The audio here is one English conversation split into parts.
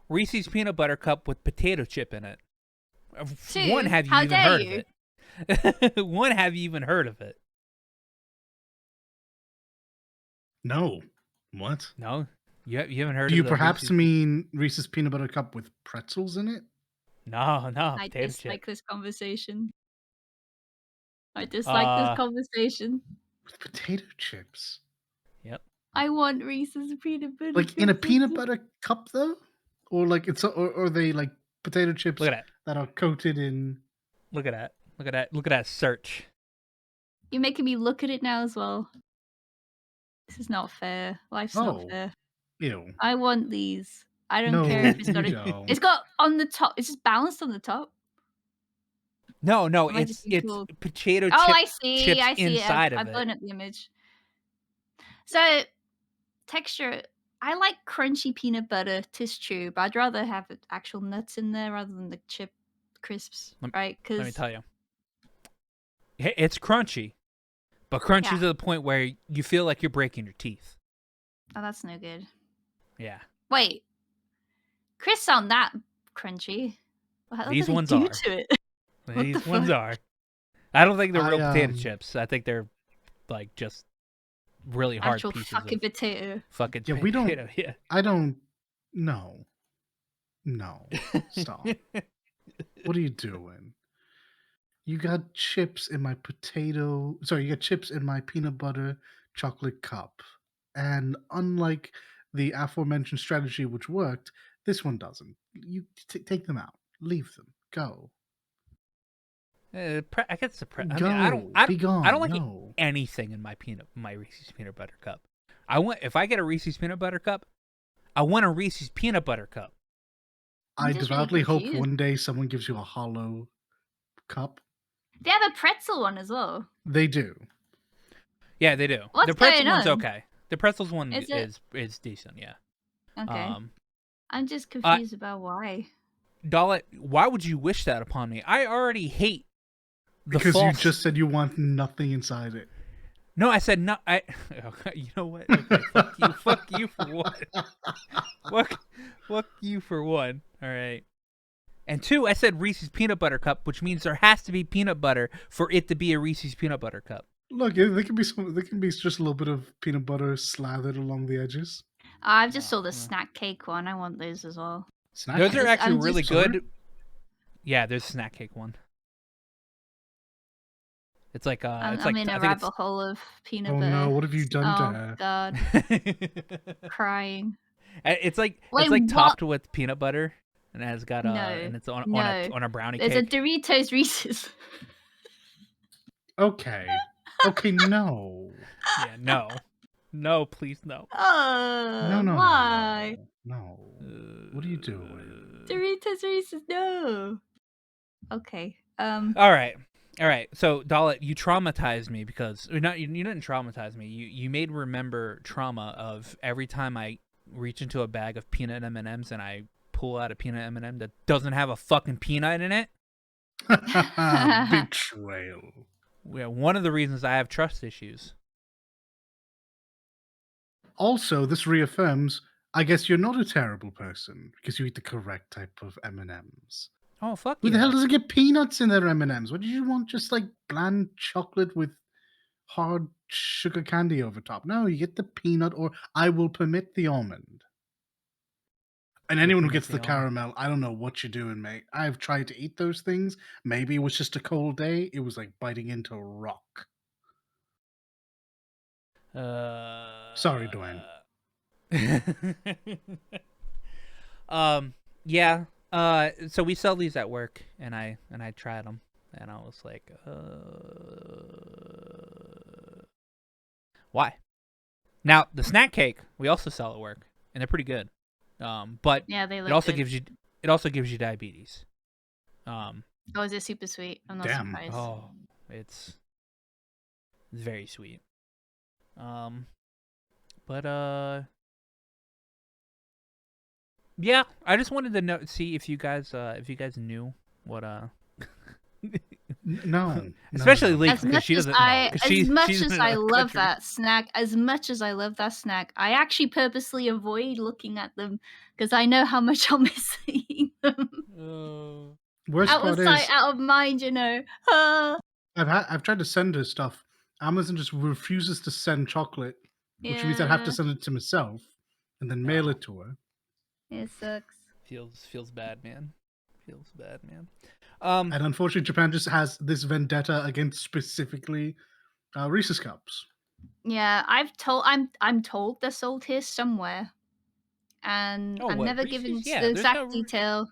Reese's Peanut Butter Cup with potato chip in it. One, 2, have you how even dare heard you? of it? One, have you even heard of it? No. What? No? You haven't heard Do of you the perhaps Reese's? mean Reese's Peanut Butter Cup with pretzels in it? No, I potato dislike chip. this conversation. I dislike this Uh, conversation. With potato chips? Yep. I want Reese's peanut butter Like in a cups. peanut butter cup, though? Or like or are they like potato chips Look at that. that are coated in... Look at that. Look at that. Look at that search. You're making me look at it now as well. This is not fair. Life's not Oh. fair. Ew. I want these. I don't No, care if it's you got don't. it's got on the top. It's just balanced on the top. No, Am I just being it's cool? potato Oh, chip I see. chips I see. inside I've of it. blown up the image. So texture. I like crunchy peanut butter. 'Tis true, but I'd rather have actual nuts in there rather than the chip crisps, right? Let me Because tell you. It's crunchy, but crunchy Yeah. to the point where you feel like you're breaking your teeth. oh, that's no good. Yeah. Wait, crisps aren't that crunchy. What These do they ones do are. to it? These the ones fuck? are. I don't think they're I, real potato chips. I think they're like just really hard Actual pieces fucking of potato. fucking Yeah, we don't... potato. Yeah. I don't... No. No. Stop. What are you doing? You got chips in my potato... Sorry, you got chips in my peanut butter chocolate cup. And unlike the aforementioned strategy which worked, this one doesn't. You take them out. Leave them. Go. I guess I mean, Go. Be gone. I don't like No. anything in my Reese's peanut butter cup. If I get a Reese's peanut butter cup, I want a Reese's peanut butter cup. I'm I just really devoutly hope confused. one day someone gives you a hollow cup. They have a pretzel one as well. They do. Yeah, they do. What's The pretzel going one's on? okay. The pretzels one Is it? is decent. Yeah. Okay. Um, I'm just confused about why. Dalit, why would you wish that upon me? I already hate the Because false... you just said you want nothing inside it. No, I said no. You know what? Okay, fuck you. Fuck you for one. Fuck you for one. All right. And 2, I said Reese's peanut butter cup, which means there has to be peanut butter for it to be a Reese's peanut butter cup. Look, there can be just a little bit of peanut butter slathered along the edges. I just saw the snack cake one. I want those as well. Snack Those cake? are actually I'm really just- good. Yeah, there's a snack cake one. It's like I'm in a rabbit hole of peanut Oh butter. no, what have you done to her? God, crying. It's like Wait, topped with peanut butter, and it has got No, and it's on a brownie There's cake. a Doritos Reese's. Okay. Okay, no. Yeah, no, please no. Oh, No. why? No. What are you doing? Doritos Reese's, no. Okay. All right. So, Dalit, you traumatized me because you didn't traumatize me. You made remember trauma of every time I reach into a bag of peanut M&Ms and I pull out a peanut M&M that doesn't have a fucking peanut in it. Betrayal. Yeah, one of the reasons I have trust issues. Also, this reaffirms, I guess you're not a terrible person because you eat the correct type of M&Ms. Oh, fuck Who yeah. the hell doesn't get peanuts in their M&Ms? What did you want? Just like bland chocolate with hard sugar candy over top? No, you get the peanut, or I will permit the almond. And anyone who gets the caramel, I don't know what you're doing, mate. I've tried to eat those things. Maybe it was just a cold day. It was like biting into a rock. Sorry, Dwayne. Yeah. So we sell these at work, and I tried them, and I was like, why? Now the snack cake we also sell at work, and they're pretty good. But yeah, they look it also good. gives you diabetes. Oh, is it super sweet? I'm not Damn. surprised. Oh, it's very sweet. But yeah, I just wanted to see if you guys knew what No, Especially no. Link, As because much she as doesn't. I, Because as much she's as in I a love country. that snack, I actually purposely avoid looking at them because I know how much I'll miss eating them. Worst Out of part sight, is, out of mind, you know. Ah, I've tried to send her stuff. Amazon just refuses to send chocolate, which means I have to yeah, send it to myself and then mail it to her. it sucks. Feels bad, man. Feels bad, man. And unfortunately, Japan just has this vendetta against specifically Reese's cups. Yeah, I'm told they're sold here somewhere, and Oh, I'm what never given Reese's? Yeah, the there's exact no. detail.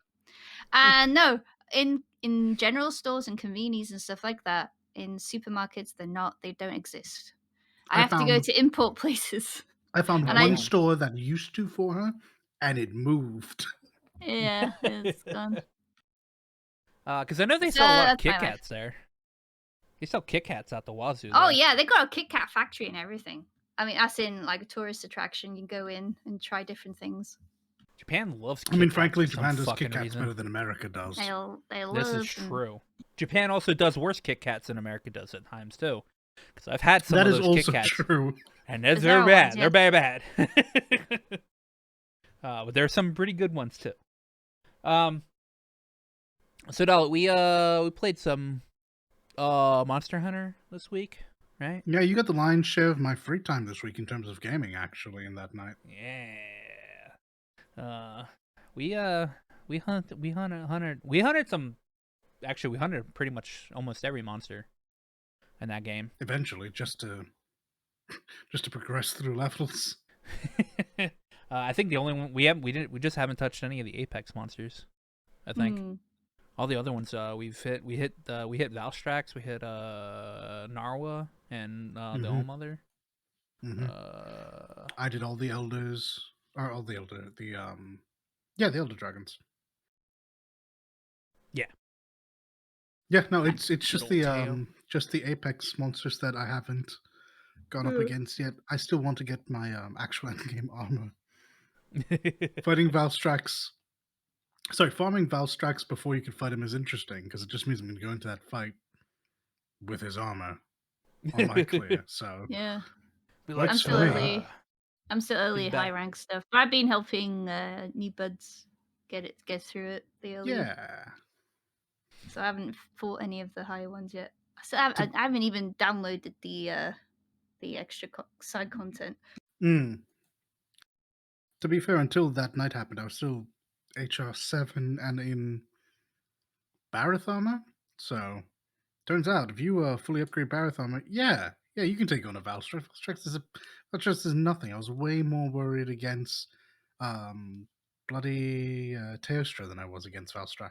And no, in general stores and convenies and stuff like that, in supermarkets, they don't exist. I I have to go found to import places, I found and Oh, one I wow. store that used to for her, and it moved. yeah, it's gone. Because I know they So sell a lot of that's my Kit life. Kats there. They sell Kit Kats out the wazoo Oh there. yeah, they got a Kit Kat factory and everything. I mean, as in like a tourist attraction, you go in and try different things. Japan loves I mean, Kit Kats frankly, for some Japan does fucking Kit Kats reason. better than America does. They This is love them. true. Japan also does worse Kit Kats than America does at times too. Because I've had some That of is those Kit also Kats, true. and The they're Zara bad. ones, They're yes. bad. But there are some pretty good ones too. So Dal, we played some Monster Hunter this week, right? Yeah, you got the lion's share of my free time this week in terms of gaming, actually, in that night. Yeah. We hunted some. Actually, we hunted pretty much almost every monster in that game. Eventually, just to progress through levels. I think the only one we just haven't touched any of the Apex monsters. I think Hmm. all the other ones we hit Valstrax, we hit Narwa and the All Mother. Mm-hmm. I did all the elders, or all the elder, the the elder dragons. Yeah. Yeah, no, it's just Good old just the Apex monsters that I haven't gone up against yet. I still want to get my actual endgame armor. Fighting Valstrax, farming Valstrax before you can fight him is interesting because it just means I'm going to go into that fight with his armor on my clear. So Yeah, Be works I'm for still me. early. I'm still early He's high back. rank stuff. But I've been helping new buds get through it the early. Yeah. So I haven't fought any of the higher ones yet. So I To- haven't even downloaded the extra side content. Mm. To be fair, until that night happened, I was still HR7 and in Barith armor. So turns out, if you fully upgrade Barith armor, yeah, you can take on a Valstrax. Valstrax is nothing. I was way more worried against bloody Teostra than I was against Valstrax.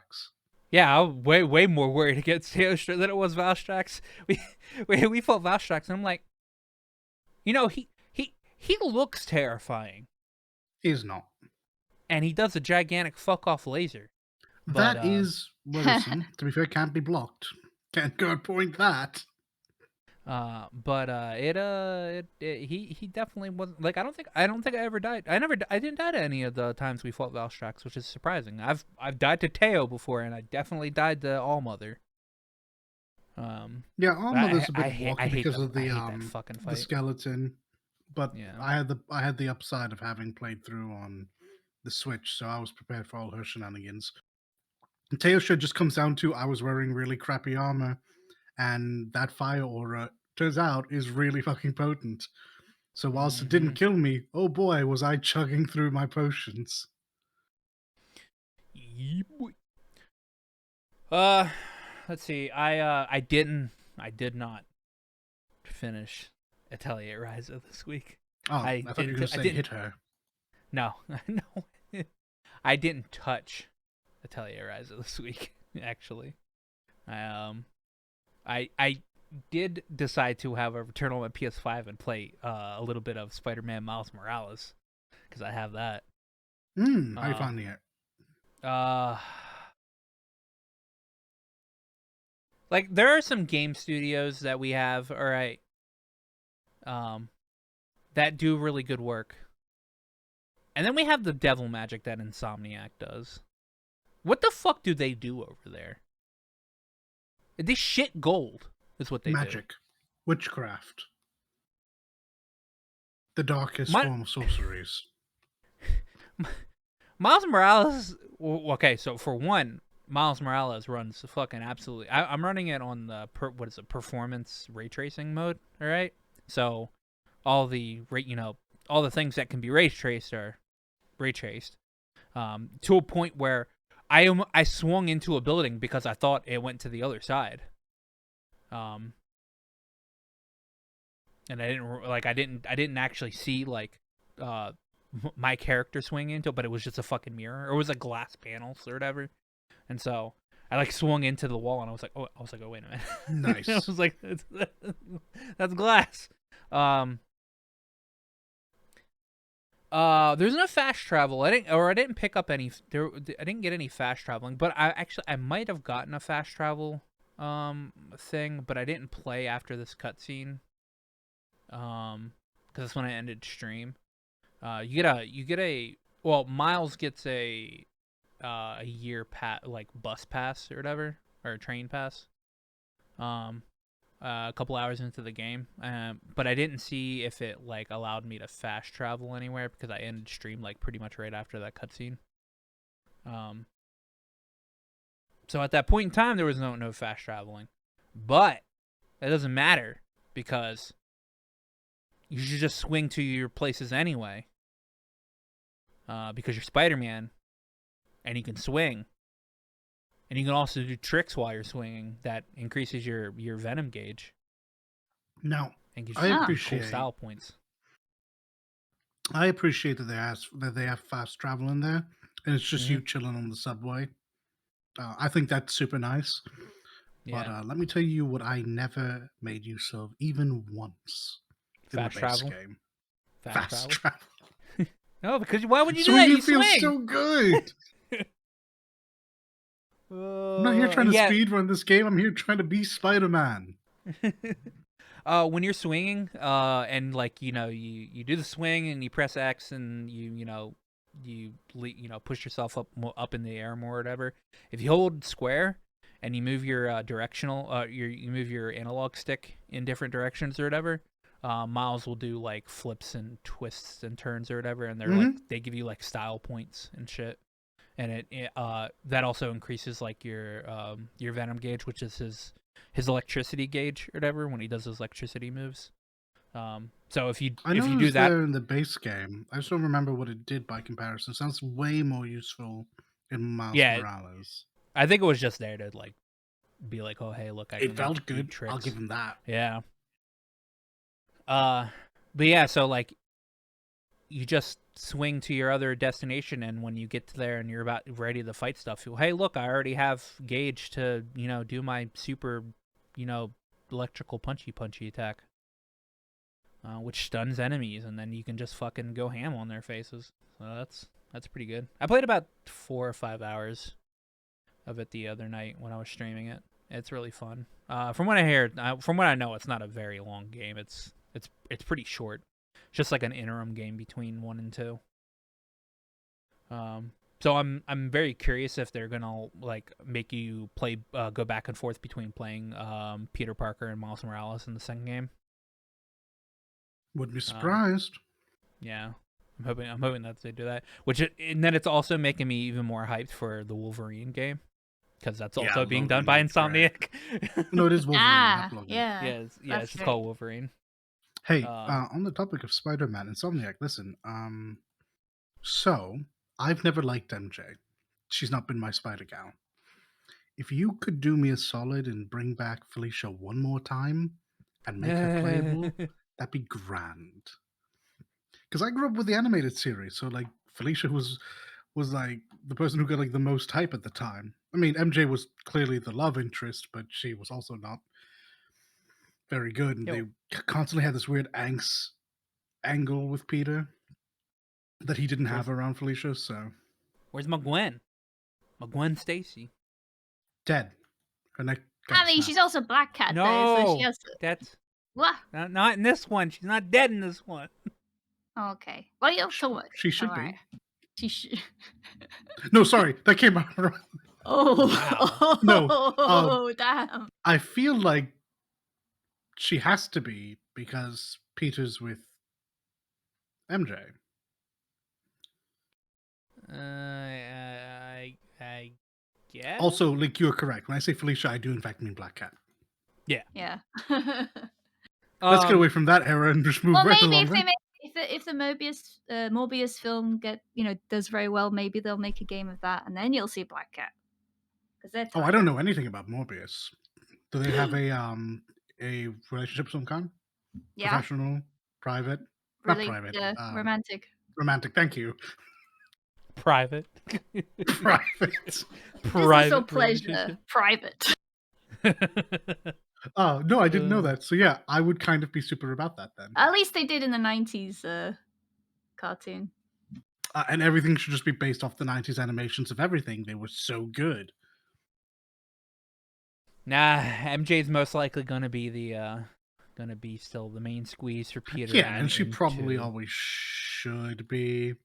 Yeah, I'm way more worried against Teostra than it was Valstrax. We fought Valstrax, and I'm like, he looks terrifying, Is not. and he does a gigantic fuck off laser. But, That is worrisome. To be fair, can't be blocked. Can't go point that. he definitely wasn't like I don't think I ever died. I didn't die to any of the times we fought Valstrax, which is surprising. I've died to Teo before, and I definitely died to Allmother. Yeah, Mother's a I bit hate blocky because of I the hate that fucking the fight. skeleton. But Yeah. I had the upside of having played through on the Switch, so I was prepared for all her shenanigans. And Teosha just comes down to I was wearing really crappy armor, and that fire aura turns out is really fucking potent. So whilst it didn't kill me, oh boy, was I chugging through my potions. Let's see. I did not finish Atelier Ryza this week. Oh, I thought you were going to say hit her. No, no. I didn't touch Atelier Ryza this week. Actually, I did decide to, however, turn on my PS5 and play a little bit of Spider-Man Miles Morales because I have that. How you finding it? Like there are some game studios that we have, all right, that do really good work. And then we have the devil magic that Insomniac does. What the fuck do they do over there? They shit gold. Is what they Magic, witchcraft, the darkest do. form of sorceries. Miles Morales. Okay, so for one, Miles Morales runs fucking absolutely. I'm running it on the performance ray tracing mode. All right, so all the all the things that can be ray traced are ray traced. To a point where I swung into a building because I thought it went to the other side. And I didn't actually see like my character swing into it, but it was just a fucking mirror, or it was a glass panel or whatever. And so I like swung into the wall, and I was like, oh, wait a minute. Nice. I was like, that's glass. There's no fast travel. I didn't pick up any. I didn't get any fast traveling, but I might have gotten a fast travel thing, but I didn't play after this cutscene. Because that's when I ended stream. You get a Miles gets a year like bus pass or whatever, or a train pass. A couple hours into the game, but I didn't see if it like allowed me to fast travel anywhere because I ended stream like pretty much right after that cutscene. So at that point in time, there was no fast traveling, but that doesn't matter because you should just swing to your places anyway. Because you're Spider-Man, and you can swing, and you can also do tricks while you're swinging that increases your Venom gauge. Now, And gives I you appreciate cool style points. I appreciate that they have fast travel in there, and it's just Mm-hmm. you chilling on the subway. I think that's super nice. Yeah. But let me tell you what I never made use of even once in Fast the base travel? game. Fast travel? travel. No, because why would you do that? Swinging You feels swing. so good. I'm not here trying to speedrun this game. I'm here trying to be Spider-Man. When you're swinging, and like you do the swing and you press X and you push yourself up in the air more or whatever. If you hold square and you move your directional, you move your analog stick in different directions or whatever, Miles will do like flips and twists and turns or whatever, and they're like they give you like style points and shit. And that also increases like your Venom gauge, which is his electricity gauge or whatever when he does his electricity moves. So if you do that there in the base game, I just don't remember what it did by comparison. It sounds way more useful in Miles Morales. I think it was just there to like be like, oh hey, look, it felt good. Tricks. I'll give him that. Yeah. But yeah, so like you just swing to your other destination, and when you get to there and you're about ready to fight stuff, hey look, I already have gauge to do my super electrical punchy attack, which stuns enemies, and then you can just fucking go ham on their faces. So that's pretty good. I played about 4 or 5 hours of it the other night when I was streaming it. It's really fun. From what I hear, from what I know, it's not a very long game. It's pretty short. Just like an interim game between 1 and 2. So I'm very curious if they're gonna like make you play go back and forth between playing Peter Parker and Miles Morales in the second game. Wouldn't be surprised. Yeah, I'm hoping that they do that. And then it's also making me even more hyped for the Wolverine game because that's also being done by Insomniac. No, it is Wolverine. Yeah, it's just called Wolverine. Hey, on the topic of Spider-Man, Insomniac, listen. So I've never liked MJ. She's not been my Spider Gal. If you could do me a solid and bring back Felicia one more time and make her playable, that'd be grand. Because I grew up with the animated series, so like Felicia was like the person who got like the most hype at the time. I mean, MJ was clearly the love interest, but she was also not very good, and they constantly had this weird angst angle with Peter that he didn't have around Felicia. So where's my Gwen? My Gwen Stacy dead. Her neck. I mean, she's also Black Cat. No, though, so she has that's what? Not in this one. She's not dead in this one. Okay. Well, you so she should be. She should. No, sorry, that came out wrong. Oh, Wow. No, damn. I feel like she has to be because Peter's with MJ. I guess. Also, like, you're correct. When I say Felicia, I do in fact mean Black Cat. Yeah. Yeah. Let's get away from that era and just move Well, right maybe along. if they make if the Morbius film does very well, maybe they'll make a game of that, and then you'll see Black Cat because they're. Oh, I don't know anything about Morbius. Do they have a relationship of some kind? Yeah, Professional, private, not really, private, romantic. romantic. Thank you. Private. Private. Private pleasure. Private. Oh no, I didn't know that. So yeah, I would kind of be super about that then. At least they did in the 90s cartoon. And everything should just be based off the 90s animations of everything. They were so good. Nah, MJ's most likely gonna be still the main squeeze for Peter. Yeah, and she in probably 2. always should be.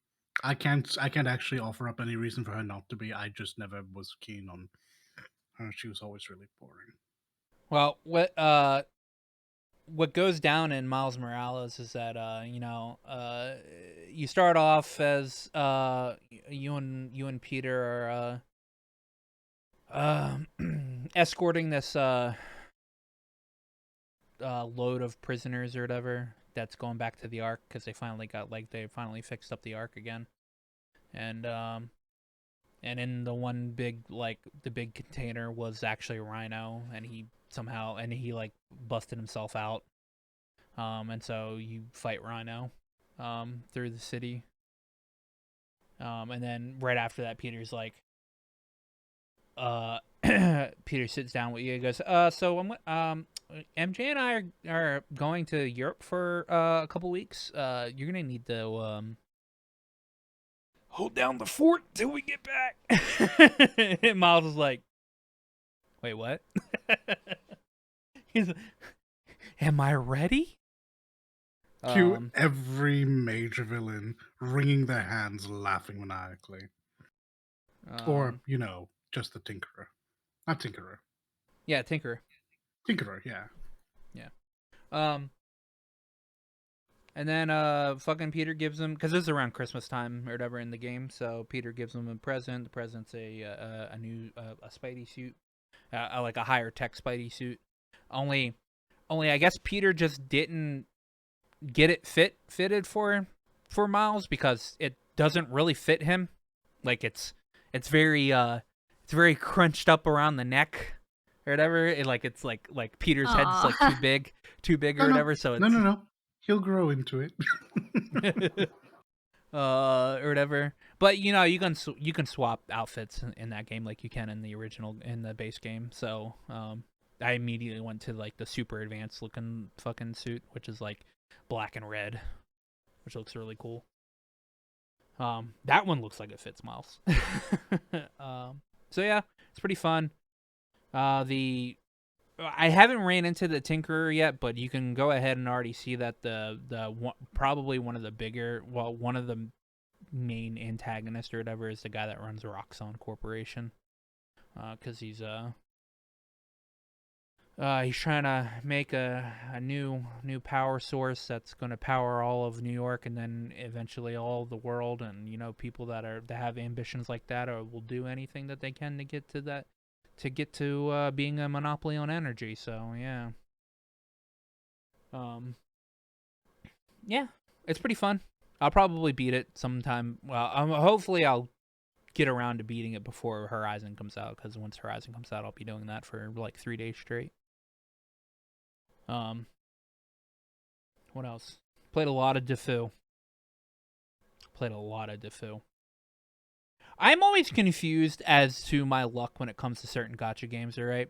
I can't actually offer up any reason for her not to be. I just never was keen on her. She was always really boring. Well, what goes down in Miles Morales is that you start off as you and Peter are escorting this load of prisoners or whatever that's going back to the Ark because they finally fixed up the Ark again, and in the one big the big container was actually a Rhino, and he busted himself out, and so you fight Rhino through the city, and then right after that Peter's like Peter sits down with you and goes, so MJ and I are going to Europe for a couple weeks. You're gonna need to hold down the fort till we get back. And Miles is like, wait, what? He's like, am I ready? Cue every major villain wringing their hands, laughing maniacally. Or, just the Tinkerer. Not Tinkerer. Yeah, Tinkerer. Tinkerer, yeah. And then fucking Peter gives him, because this is around Christmas time or whatever in the game, so Peter gives him a present. The present's a new a Spidey suit, like a higher tech Spidey suit. Only I guess Peter just didn't get it fitted for Miles because it doesn't really fit him. Like it's very crunched up around the neck or whatever. It's like Peter's head's like too big or whatever. So it's, no. He'll grow into it. or whatever. But you can swap outfits in that game like you can in the base game. So I immediately went to like the super advanced looking fucking suit, which is like black and red, which looks really cool. That one looks like it fits Miles. So yeah, it's pretty fun. I haven't ran into the Tinkerer yet, but you can go ahead and already see that probably one of the main antagonists or whatever is the guy that runs Roxxon Corporation, because he's trying to make a new power source that's going to power all of New York and then eventually all of the world, and people that have ambitions like that will do anything that they can to get to that. To get to being a monopoly on energy, so yeah. Yeah, it's pretty fun. I'll probably beat it sometime. Well, hopefully I'll get around to beating it before Horizon comes out, because once Horizon comes out, I'll be doing that for like 3 days straight. What else? Played a lot of Defu. I'm always confused as to my luck when it comes to certain gacha games, alright?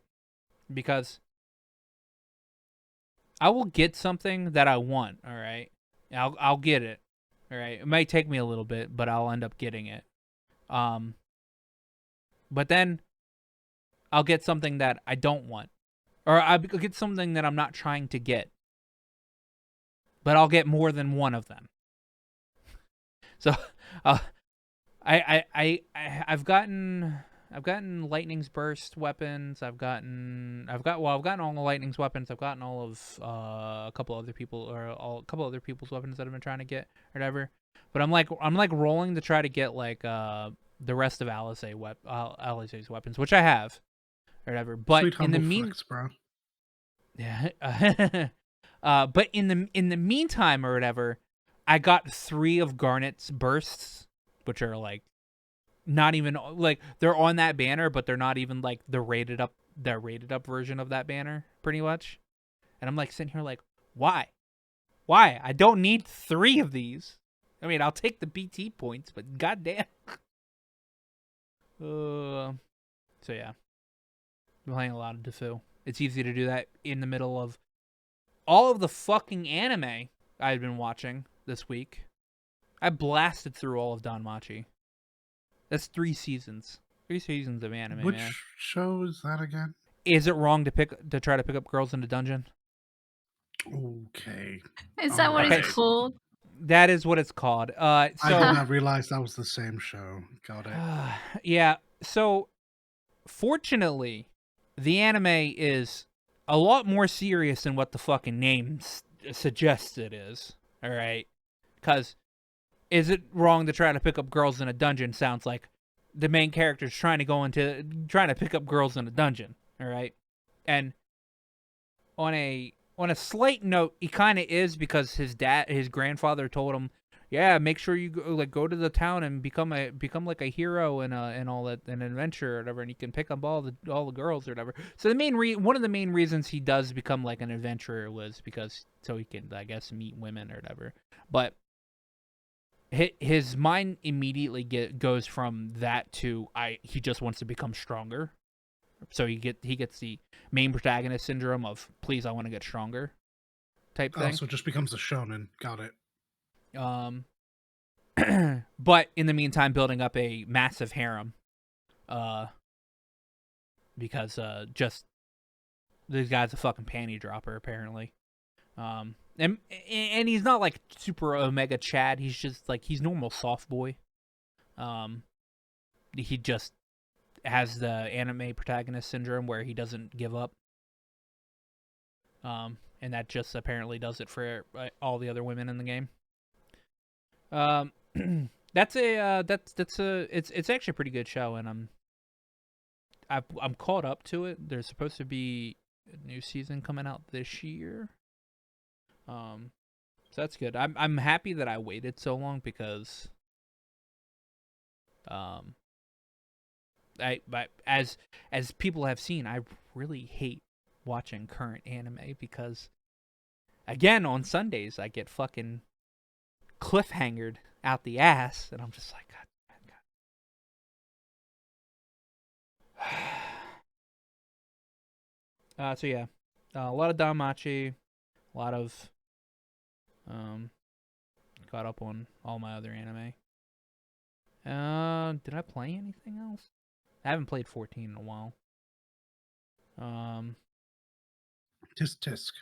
Because I will get something that I want, alright? I'll get it, alright? It might take me a little bit, but I'll end up getting it. But then I'll get something that I don't want. Or I'll get something that I'm not trying to get. But I'll get more than one of them. So, I've gotten I've gotten Lightning's burst weapons. I've gotten all the Lightning's weapons. I've gotten all of a couple other people's weapons that I've been trying to get or whatever. But I'm like rolling to try to get like the rest of Alisaie's weapons, which I have or whatever. But Sweet in the humble flex, bro. yeah. But in the meantime or whatever, I got 3 of Garnet's bursts, which are like not even like they're on that banner, but they're not even like the rated up version of that banner, pretty much. And I'm like sitting here like, why? I don't need 3 of these. I mean, I'll take the BT points, but goddamn. So yeah, I'm playing a lot of Defu. It's easy to do that in the middle of all of the fucking anime I've been watching this week. I blasted through all of Danmachi. That's 3 seasons. 3 seasons of anime, Which man. show is that again? Is it wrong to try to pick up girls in a dungeon? Okay. Is that what Okay. it's called? That is what it's called. I did So not realize that was the same show. Got it. yeah. So fortunately, the anime is a lot more serious than what the fucking name suggests it is. All right, because is it wrong to try to pick up girls in a dungeon? Sounds like the main character's trying to pick up girls in a dungeon. All right, and on a slight note, he kind of is, because his grandfather told him, yeah, make sure you go to the town and become like a hero and all that, an adventure or whatever, and you can pick up all the girls or whatever. So one of the main reasons he does become like an adventurer was because so he can, I guess, meet women or whatever. But his mind immediately goes from that to he just wants to become stronger. So he gets the main protagonist syndrome of, please, I want to get stronger type thing. So it just becomes a shonen. Got it. But in the meantime, building up a massive harem, because just this guy's a fucking panty dropper apparently. And he's not like super Omega Chad. He's just like, he's normal soft boy. He just has the anime protagonist syndrome where he doesn't give up. And that just apparently does it for all the other women in the game. It's actually a pretty good show, and I'm caught up to it. There's supposed to be a new season coming out this year. So that's good. I'm happy that I waited so long, because as people have seen, I really hate watching current anime, because again, on Sundays I get fucking cliffhangered out the ass, and I'm just like, God. So yeah, a lot of Danmachi, a lot of caught up on all my other anime. Did I play anything else? I haven't played 14 in a while. Tisk.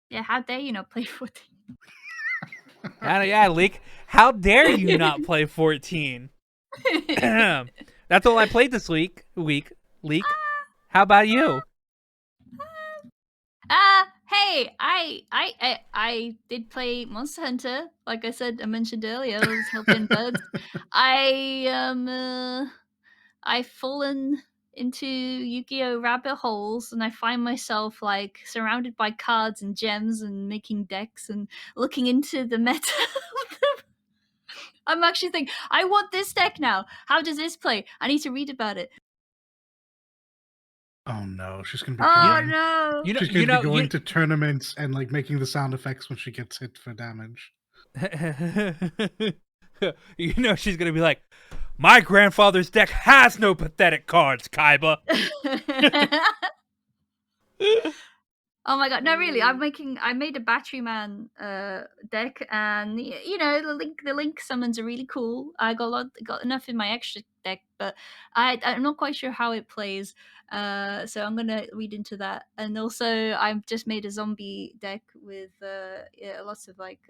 Yeah, how dare you not play 14? Yeah, Leak. How dare you not play 14? That's all I played this week. Leak. How about you? Hey, I did play Monster Hunter. Like I said, I mentioned earlier, I was helping birds. I've fallen into Yu-Gi-Oh! Rabbit holes, and I find myself like surrounded by cards and gems and making decks and looking into the meta. I'm actually thinking, I want this deck now. How does this play? I need to read about it. Oh no, she's gonna be Oh going. no! She's gonna be going to tournaments and like making the sound effects when she gets hit for damage. She's gonna be like, my grandfather's deck has no pathetic cards, Kaiba. Oh my god, no, really, I made a Battery Man deck, and the link summons are really cool. I got enough in my extra deck, but I'm not quite sure how it plays. So I'm gonna read into that. And also I've just made a zombie deck with lots of like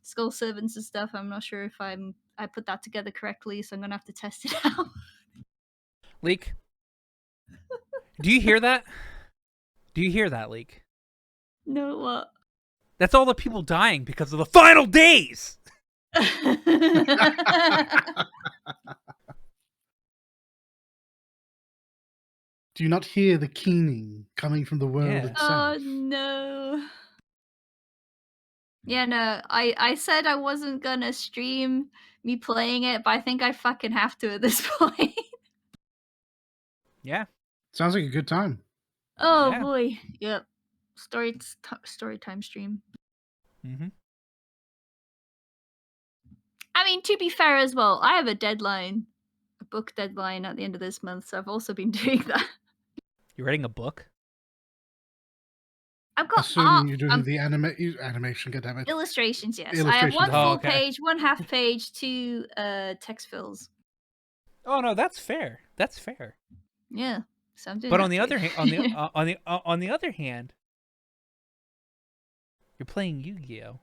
skull servants and stuff. I'm not sure if I I put that together correctly, so I'm gonna have to test it out. Leak. Do you hear that? Do you hear that, Leak? No, what? That's all the people dying because of the final days. Do you not hear the keening coming from the world Yeah. itself? Oh no. Yeah, no, I said I wasn't gonna stream me playing it, but I think I fucking have to at this point. Yeah. Sounds like a good time. Oh Yeah. boy. Yep. Story time stream. Mm-hmm. I mean, to be fair as well, I have a deadline, a book deadline at the end of this month, so I've also been doing that. You writing a book? I've got Assuming you're doing the animation, goddammit. illustrations, yes. I have Illustrations, one oh, full okay. page, one half page, two text fills. Oh no, that's fair. That's fair. Yeah. So I'm doing But that on the too. other hand, on the other hand, you're playing Yu-Gi-Oh!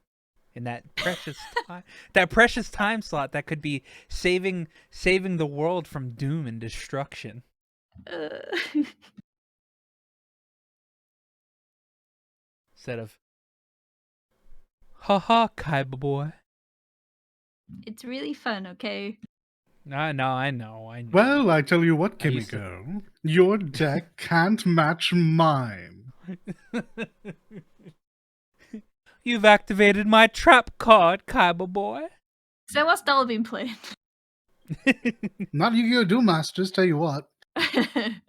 In that precious time slot that could be saving the world from doom and destruction. Uh, Instead of haha, Kaiba boy. it's really fun, okay? I know. Well, I tell you what, I used to- Kimiko, your deck can't match mine. You've activated my trap card, Kaiba boy. So what's Doll been playing? Not Yu-Gi-Oh! Duel Masters, tell you what. I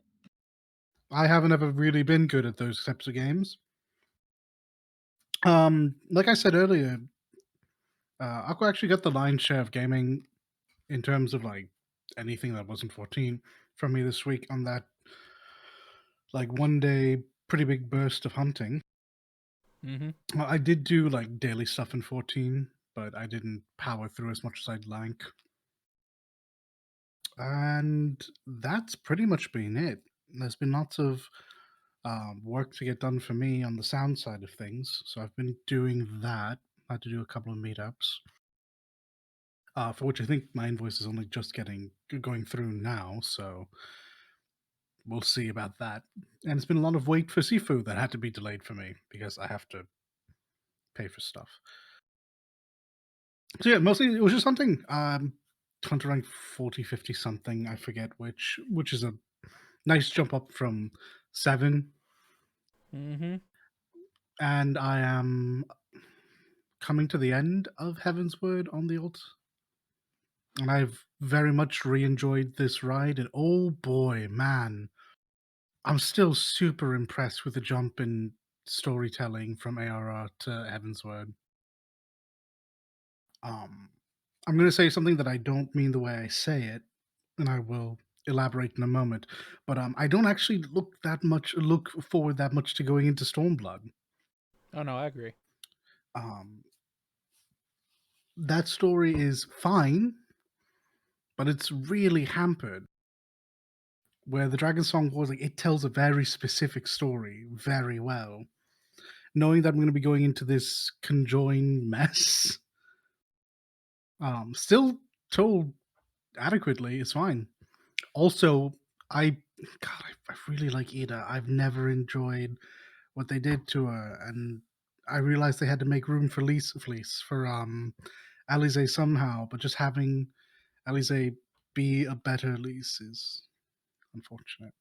haven't ever really been good at those types of games. Like I said earlier, Aqua actually got the lion's share of gaming in terms of like anything that wasn't 14 from me this week on that like one day pretty big burst of hunting. Mm-hmm. Well, I did do like daily stuff in 14, but I didn't power through as much as I'd like. And that's pretty much been it. There's been lots of work to get done for me on the sound side of things, so I've been doing that. I had to do a couple of meetups, for which I think my invoice is only just going through now, so we'll see about that. And it's been a lot of wait for seafood that had to be delayed for me because I have to pay for stuff. So yeah, mostly it was just hunting. Hunter rank 40, 50 something, I forget which is a nice jump up from 7. Mm-hmm. And I am coming to the end of Heaven's Word on the alt. And I've very much re-enjoyed this ride. And oh boy, man, I'm still super impressed with the jump in storytelling from ARR to Heaven's Word. I'm going to say something that I don't mean the way I say it, and I will elaborate in a moment. But I don't actually look forward that much to going into Stormblood. Oh no, I agree. That story is fine, but it's really hampered. Where the Dragon Song Wars, like, it tells a very specific story very well. Knowing that I'm going to be going into this conjoined mess, still told adequately, it's fine. Also, I really like Ida. I've never enjoyed what they did to her, and I realized they had to make room for Fleece for Alize somehow, but just having Alize be a better Elise is unfortunate.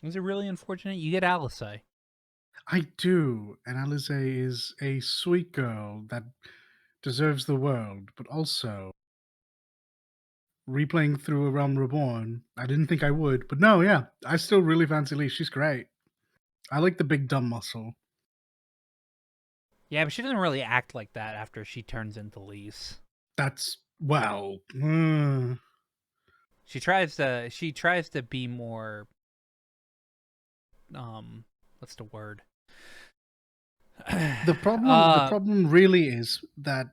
Is it really unfortunate? You get Alice. I do, and Alize is a sweet girl that deserves the world, but also replaying through A Realm Reborn, I didn't think I would, but no, yeah, I still really fancy Lee. She's great. I like the big dumb muscle. Yeah, but she doesn't really act like that after she turns into Lise. That's well. She tries to be more what's the word? The problem really is that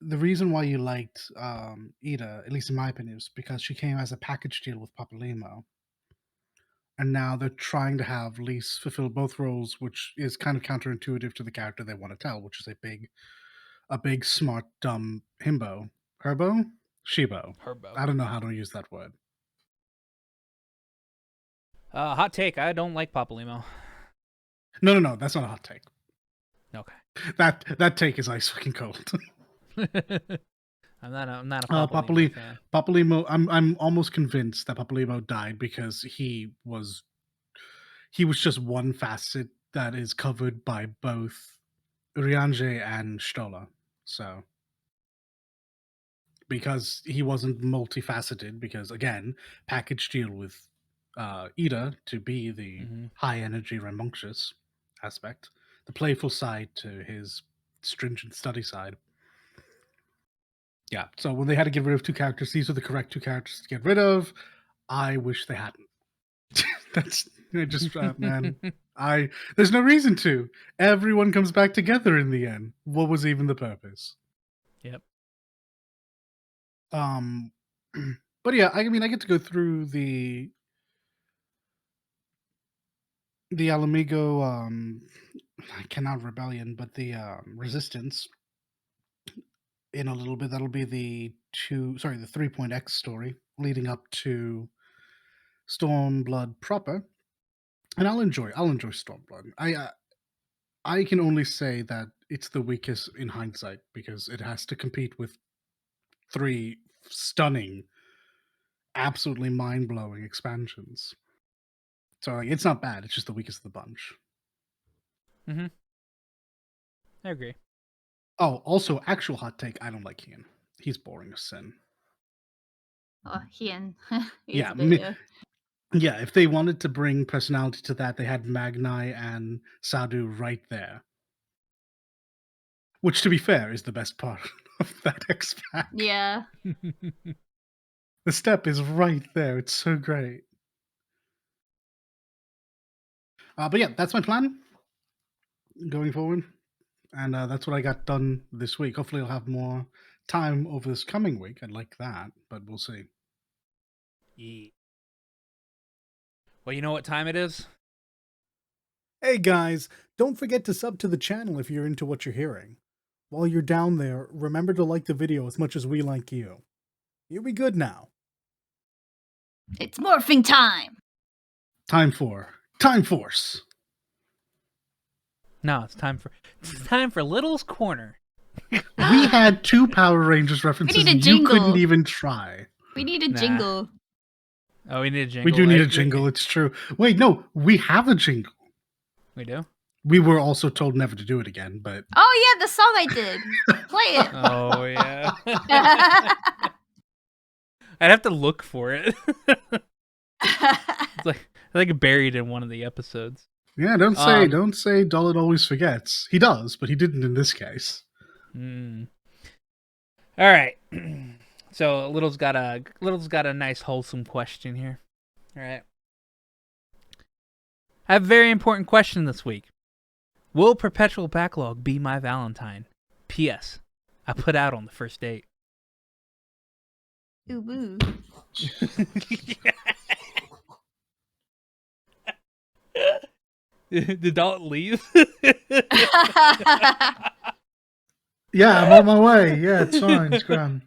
the reason why you liked Ida, at least in my opinion, is because she came as a package deal with Papalimo. And now they're trying to have Lise fulfill both roles, which is kind of counterintuitive to the character they want to tell, which is a big a big, smart, dumb himbo. Herbo? Shibo. Herbo. I don't know how to use that word. Hot take. I don't like Papalymo. No. That's not a hot take. Okay. That take is ice fucking cold. I'm not a Papalymo fan. Papalymo. I'm almost convinced that Papalymo died because he was just one facet that is covered by both Urianger and Stola. So because he wasn't multifaceted, because again, package deal with Ida to be the high energy rambunctious aspect, the playful side to his stringent study side. Yeah, so when they had to get rid of two characters, these are the correct two characters to get rid of. I wish they hadn't. That's just man. There's no reason to. Everyone comes back together in the end. What was even the purpose? Yep. But yeah, I mean, I get to go through the Alamigo, I cannot rebellion, but the resistance in a little bit. That'll be the 3.x story leading up to Stormblood proper, and I'll enjoy Stormblood. I can only say that it's the weakest in hindsight because it has to compete with 3 stunning, absolutely mind-blowing expansions. So like, it's not bad. It's just the weakest of the bunch. Mm-hmm. I agree. Oh, also, actual hot take. I don't like Ian. He's boring as sin. Oh, Ian. Yeah, yeah. If they wanted to bring personality to that, they had Magnai and Sadu right there. Which, to be fair, is the best part of that X-Pack. Yeah. The step is right there. It's so great. But yeah, that's my plan going forward. And that's what I got done this week. Hopefully I'll have more time over this coming week. I'd like that, but we'll see. Yeah. Well, you know what time it is? Hey guys, don't forget to sub to the channel if you're into what you're hearing. While you're down there, remember to like the video as much as we like you. You'll be good now. It's morphing time. Time Force. No, it's time for Little's Corner. We had 2 Power Rangers references need a and you jingle. couldn't even try. We need a Nah. jingle. Oh, we need a jingle. We do need a jingle, it's true. Wait, no, we have a jingle. We do? We were also told never to do it again, but... Oh, yeah, the song I did. Play it. Oh, yeah. I'd have to look for it. It's like buried in one of the episodes. Yeah, don't say Dolan always forgets. He does, but he didn't in this case. All right. So Little's got a nice wholesome question here. All right. I have a very important question this week. Will Perpetual Backlog be my Valentine? P.S. I put out on the first date. Ooh, boo. Did Dalton leave? Yeah, I'm on my way. Yeah, it's fine. It's grand.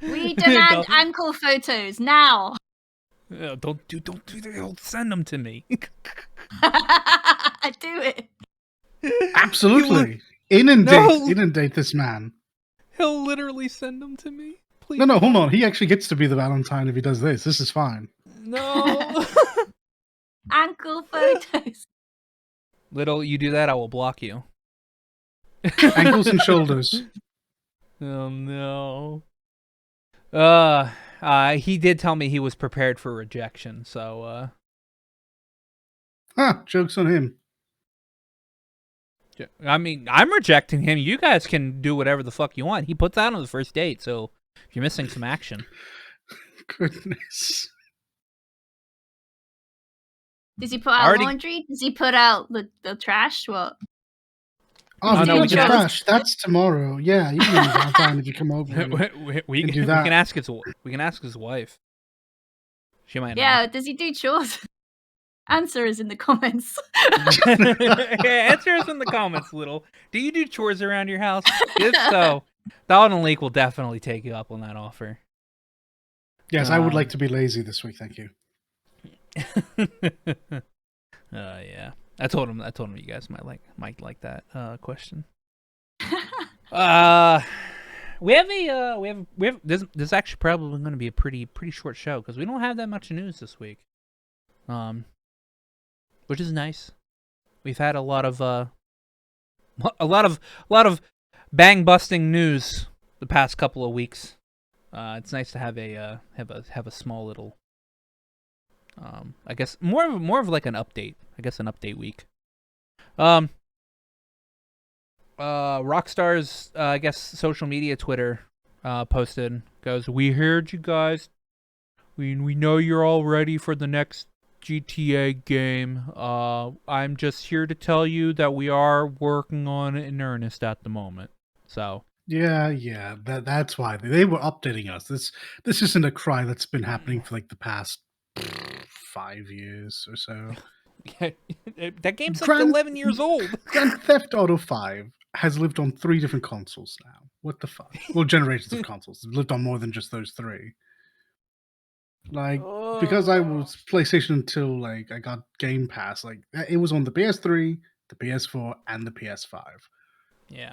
We demand ankle photos now. Don't do that. Send them to me. Do it. Absolutely. Inundate this man. He'll literally send them to me. Please. No, hold on. He actually gets to be the Valentine if he does this. This is fine. No. Ankle photos. Little, you do that, I will block you. Ankles and shoulders. Oh no. He did tell me he was prepared for rejection, so Joke's on him. I mean, I'm rejecting him. You guys can do whatever the fuck you want. He puts out on the first date, so you're missing some action. Goodness. Does he put out laundry? Does he put out the trash? What? Oh, no, the trash. That's tomorrow. Yeah, you can have time if you come over. We can do that. We can ask his wife. She might know. Yeah, does he do chores? Answer is in the comments. Yeah, answer us in the comments, Little. Do you do chores around your house? If so, Dawn and Leak will definitely take you up on that offer. Yes, I would like to be lazy this week. Thank you. Yeah. I told him you guys might like that question. We have this is actually probably going to be a pretty short show because we don't have that much news this week. Which is nice. We've had a lot of bang busting news the past couple of weeks. It's nice to have a small little I guess more of like an update. I guess an update week. Rockstar's I guess social media Twitter posted goes, "We heard you guys. We know you're all ready for the next GTA game. I'm just here to tell you that we are working on it in earnest at the moment." So Yeah. That's why they were updating us. This isn't a cry that's been happening for like the past 5 years or so. that game's like 11 years old. Grand Theft Auto 5 has lived on 3 different consoles now. What the fuck? Well, generations of consoles. It's lived on more than just those 3. Like, because I was PlayStation until like I got Game Pass, like it was on the PS3, the PS4, and the PS5.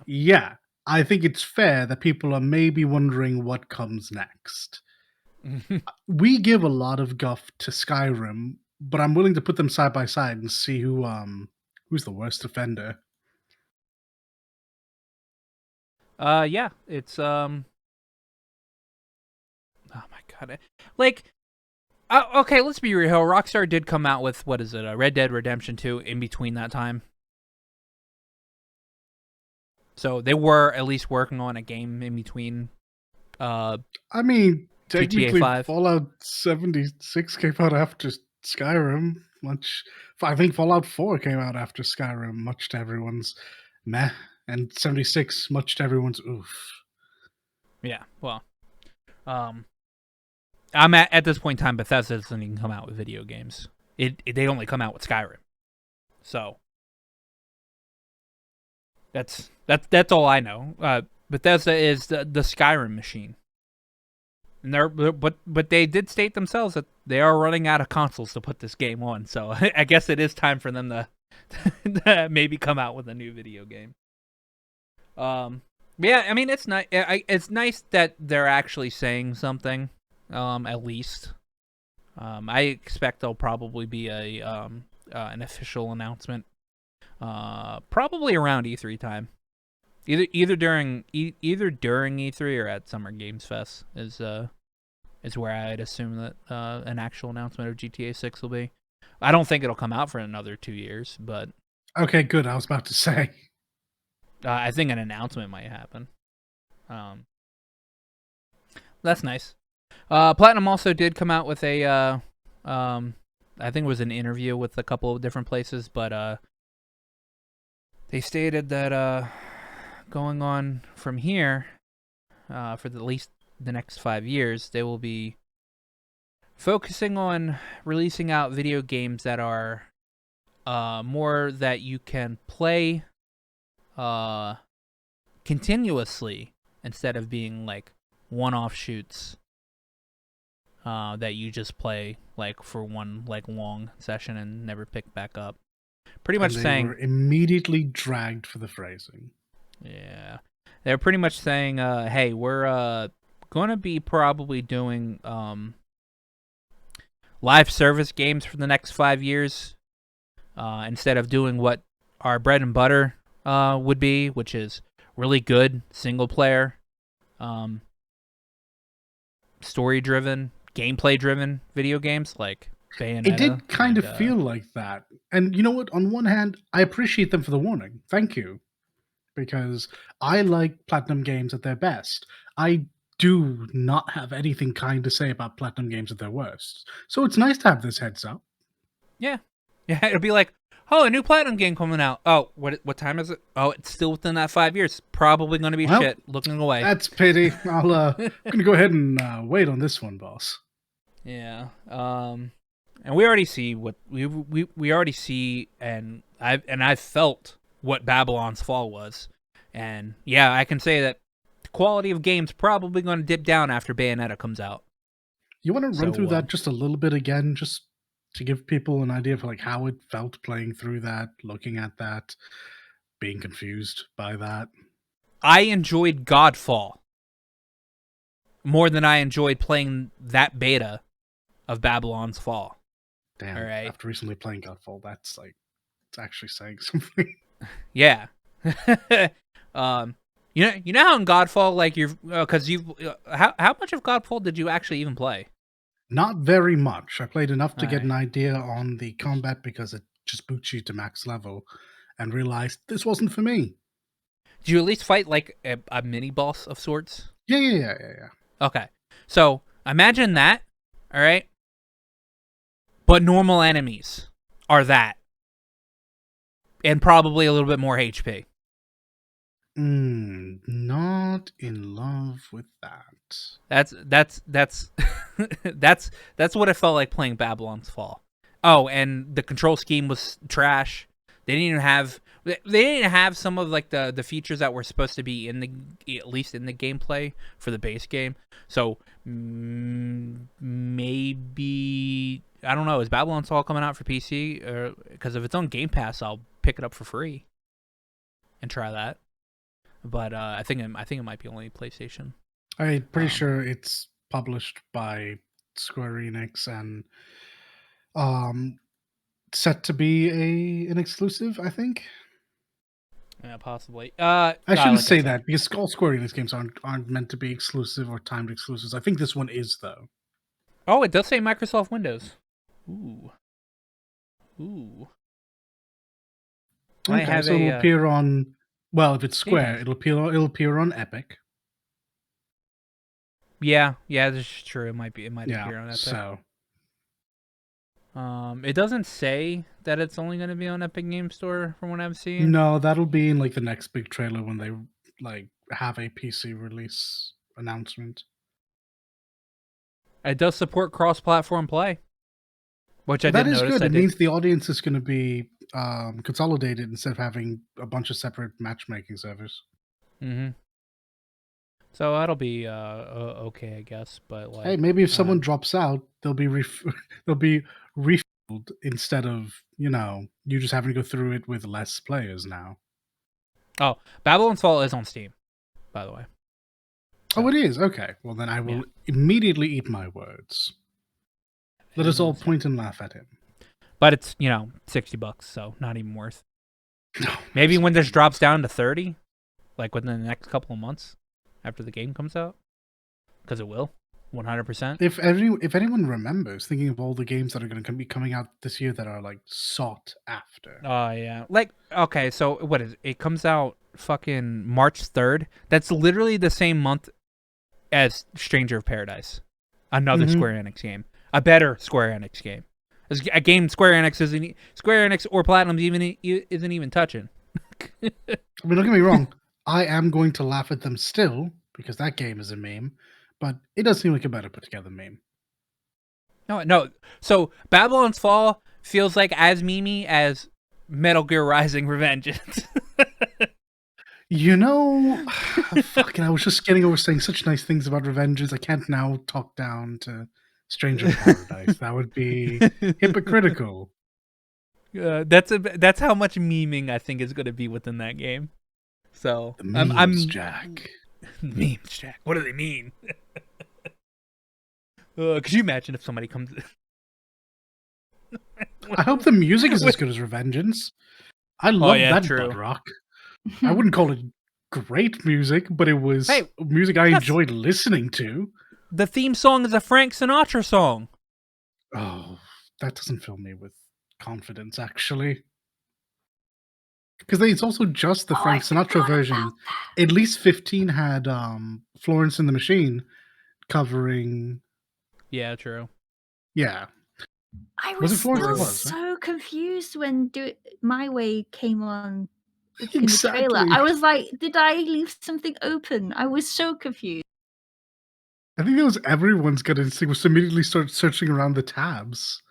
Yeah, I think it's fair that people are maybe wondering what comes next. We give a lot of guff to Skyrim, but I'm willing to put them side by side and see who's the worst offender. Yeah, it's oh my god, like. Okay, let's be real. Rockstar did come out with, what is it, Red Dead Redemption 2 in between that time. So they were at least working on a game in between. I mean, technically, GTA 5. Fallout 76 came out after Skyrim. I think Fallout 4 came out after Skyrim, much to everyone's meh, and 76, much to everyone's oof. Yeah, well, I'm at this point in time, Bethesda doesn't even come out with video games. They only come out with Skyrim. So that's all I know. Bethesda is the Skyrim machine, and but they did state themselves that they are running out of consoles to put this game on. So I guess it is time for them to maybe come out with a new video game. Yeah, I mean it's nice. It's nice that they're actually saying something. At least, I expect there'll probably be an official announcement, probably around E3 time, either during E3 or at Summer Games Fest is where I'd assume that an actual announcement of GTA 6 will be. I don't think it'll come out for another 2 years, but okay, good. I was about to say, I think an announcement might happen. That's nice. Platinum also did come out with a, I think it was an interview with a couple of different places, but they stated that going on from here, for at least the next 5 years, they will be focusing on releasing out video games that are more that you can play continuously instead of being like one-off shoots that you just play like for one like long session and never pick back up. Pretty much saying were immediately dragged for the phrasing. Yeah, they're pretty much saying, "Hey, we're gonna be probably doing live service games for the next 5 years instead of doing what our bread and butter would be, which is really good single player, story driven." Gameplay-driven video games like Bayonetta. It did kind of feel like that. And you know what? On one hand, I appreciate them for the warning. Thank you. Because I like Platinum games at their best. I do not have anything kind to say about Platinum games at their worst. So it's nice to have this heads up. Yeah. Yeah, it'll be like, oh, a new Platinum game coming out. Oh, what time is it? Oh, it's still within that 5 years. Probably going to be shit. Looking away. That's pity. I'm going to go ahead and wait on this one, boss. Yeah. and we already see what we already see, and I've felt what Babylon's Fall was, and yeah, I can say that the quality of game's probably going to dip down after Bayonetta comes out. You want to run So, through that just a little bit again, just to give people an idea of like how it felt playing through that, looking at that, being confused by that. I enjoyed Godfall more than I enjoyed playing that beta of Babylon's Fall. Damn, All right. after recently playing Godfall, that's like, it's actually saying something. Yeah. You know how in Godfall, like you're, because how much of Godfall did you actually even play? Not very much. I played enough to get Alright. an idea on the combat because it just boots you to max level, and realized this wasn't for me. Did you at least fight like a mini boss of sorts? Yeah. Okay. So imagine that, all right? But normal enemies are that. And probably a little bit more HP. Not in love with that. That's that's what it felt like playing Babylon's Fall. Oh, and the control scheme was trash. They didn't have some of like the features that were supposed to be in the, at least in the gameplay for the base game. So maybe, I don't know, is Babylon's Fall coming out for PC? Or because if it's on Game Pass, I'll pick it up for free and try that. But I think it might be only PlayStation. I'm pretty sure it's published by Square Enix and set to be an exclusive, I think. Yeah, possibly. I shouldn't like say said. that because all Square Enix games aren't meant to be exclusive or timed exclusives. I think this one is though. Oh, it does say Microsoft Windows. Ooh. Okay, so it'll appear on. Well, if it's Square, Pass. it'll appear on Epic. Yeah, that's true. It might appear on Epic. So it doesn't say that it's only going to be on Epic Game Store from what I'm seeing. no, that'll be in like the next big trailer when they like have a PC release announcement. It does support cross-platform play, which I That did is notice. good. It means the audience is going to be consolidated instead of having a bunch of separate matchmaking servers. Mm-hmm. So that'll be okay, I guess. But like, Hey, maybe if someone drops out, they'll be refilled instead of you just having to go through it with less players now. Oh, Babylon's Fall is on Steam, by the way. Oh, it is? Okay. Well, then I will immediately eat my words. Let us all point and laugh at him. But it's, $60, so not even worth. No. Maybe when this drops down to 30, like within the next couple of months after the game comes out, because it will, 100%. If anyone remembers, thinking of all the games that are going to be coming out this year that are like sought after. Oh, yeah. Like, okay, so what is it? It comes out fucking March 3rd. That's literally the same month as Stranger of Paradise. Another Square Enix game. A better Square Enix game. A game Square Enix or Platinum isn't even touching. I mean, don't get me wrong. I am going to laugh at them still because that game is a meme, but it does seem like a better put together meme. No. So Babylon's Fall feels like as memey as Metal Gear Rising: Revengeance. Fucking, I was just getting over saying such nice things about Revengeance. I can't now talk down to Stranger of Paradise. That would be hypocritical. That's how much memeing I think is going to be within that game. So the memes, Jack. Memes, Jack. What do they mean? Could you imagine if somebody comes? I hope the music is as good as Revengeance. I love that butt rock. I wouldn't call it great music, but it was music I enjoyed listening to. The theme song is a Frank Sinatra song. Oh, that doesn't fill me with confidence, actually. Because it's also just the Frank Sinatra version. At least 15 had Florence and the Machine covering. Yeah, true. Yeah. I was so confused when Do It My Way came on in the trailer. I was like, did I leave something open? I was so confused. I think it was everyone's gut instinct was to immediately start searching around the tabs.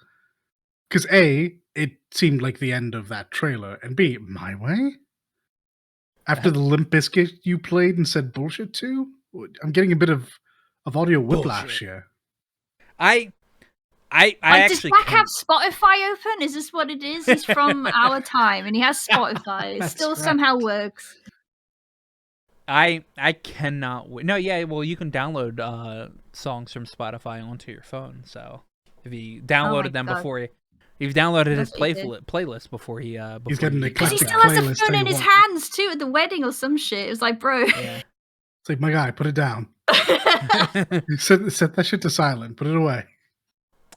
Because A, it seemed like the end of that trailer, and B, my way? After the Limp Bizkit you played and said bullshit to? I'm getting a bit of audio whiplash Bullshit. here. I Like, does actually Jack can. have Spotify open? Is this what it is? He's from our time and he has Spotify. It That's still right. somehow works. I cannot wait. No, yeah, well, you can download songs from Spotify onto your phone. So if you downloaded them God. before you've downloaded his That's what he did. playlist before he He's got an Because he eclectic still has the playlist, phone tell in you his what. hands too at the wedding or some shit. It was like, bro. Yeah. It's like, my guy, put it down. Set that shit to silent. Put it away.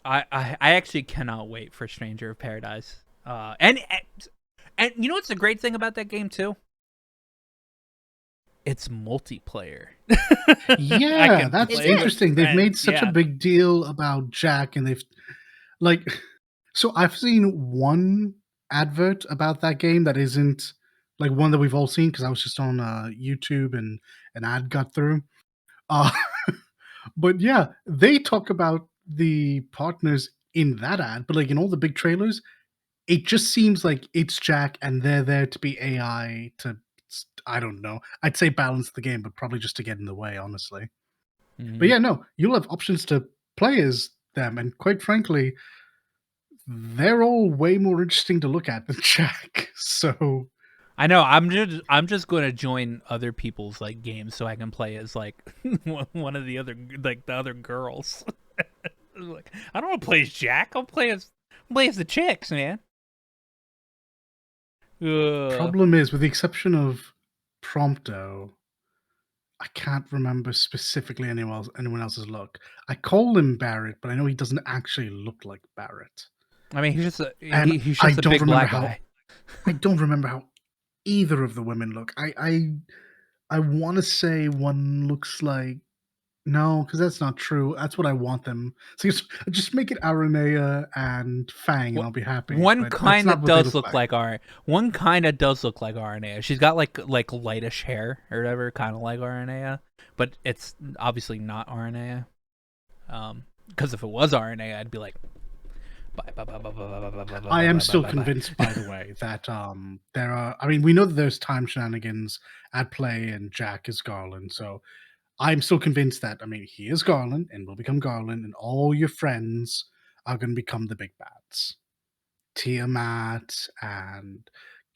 I actually cannot wait for Stranger of Paradise. And you know what's the great thing about that game too? It's multiplayer. Yeah, that's play with interesting. They've friends, made such yeah. a big deal about Jack, and they've like. So I've seen one advert about that game that isn't like one that we've all seen because I was just on YouTube and an ad got through. Uh, but yeah, they talk about the partners in that ad, but like in all the big trailers, it just seems like it's Jack and they're there to be AI to, I don't know. I'd say balance the game, but probably just to get in the way, honestly. Mhm. But yeah, no, you'll have options to play as them, and quite frankly, they're all way more interesting to look at than Jack. So I know. I'm just going to join other people's like games so I can play as like one of the other like the other girls. Like, I don't want to play as Jack. I'll play as the chicks, man. problem is, with the exception of Prompto, I can't remember specifically anyone else's look. I call him Barrett, but I know he doesn't actually look like Barrett. I mean, he's just And he's I just a don't big remember black how- guy. I don't remember how either of the women look. I want to say one looks like, no, because that's not true. That's what I want them. So just make it Aranea and Fang, and I'll be happy. One but that's kind not of what they does look like RNA. She's got like lightish hair or whatever, kind of like RNA, but it's obviously not RNA. Because if it was RNA, I'd be like, I am still convinced, by the way, that there are. I mean, we know that there's time shenanigans at play, and Jack is Garland. So I'm still convinced that, I mean, he is Garland and will become Garland, and all your friends are going to become the big bats. Tiamat and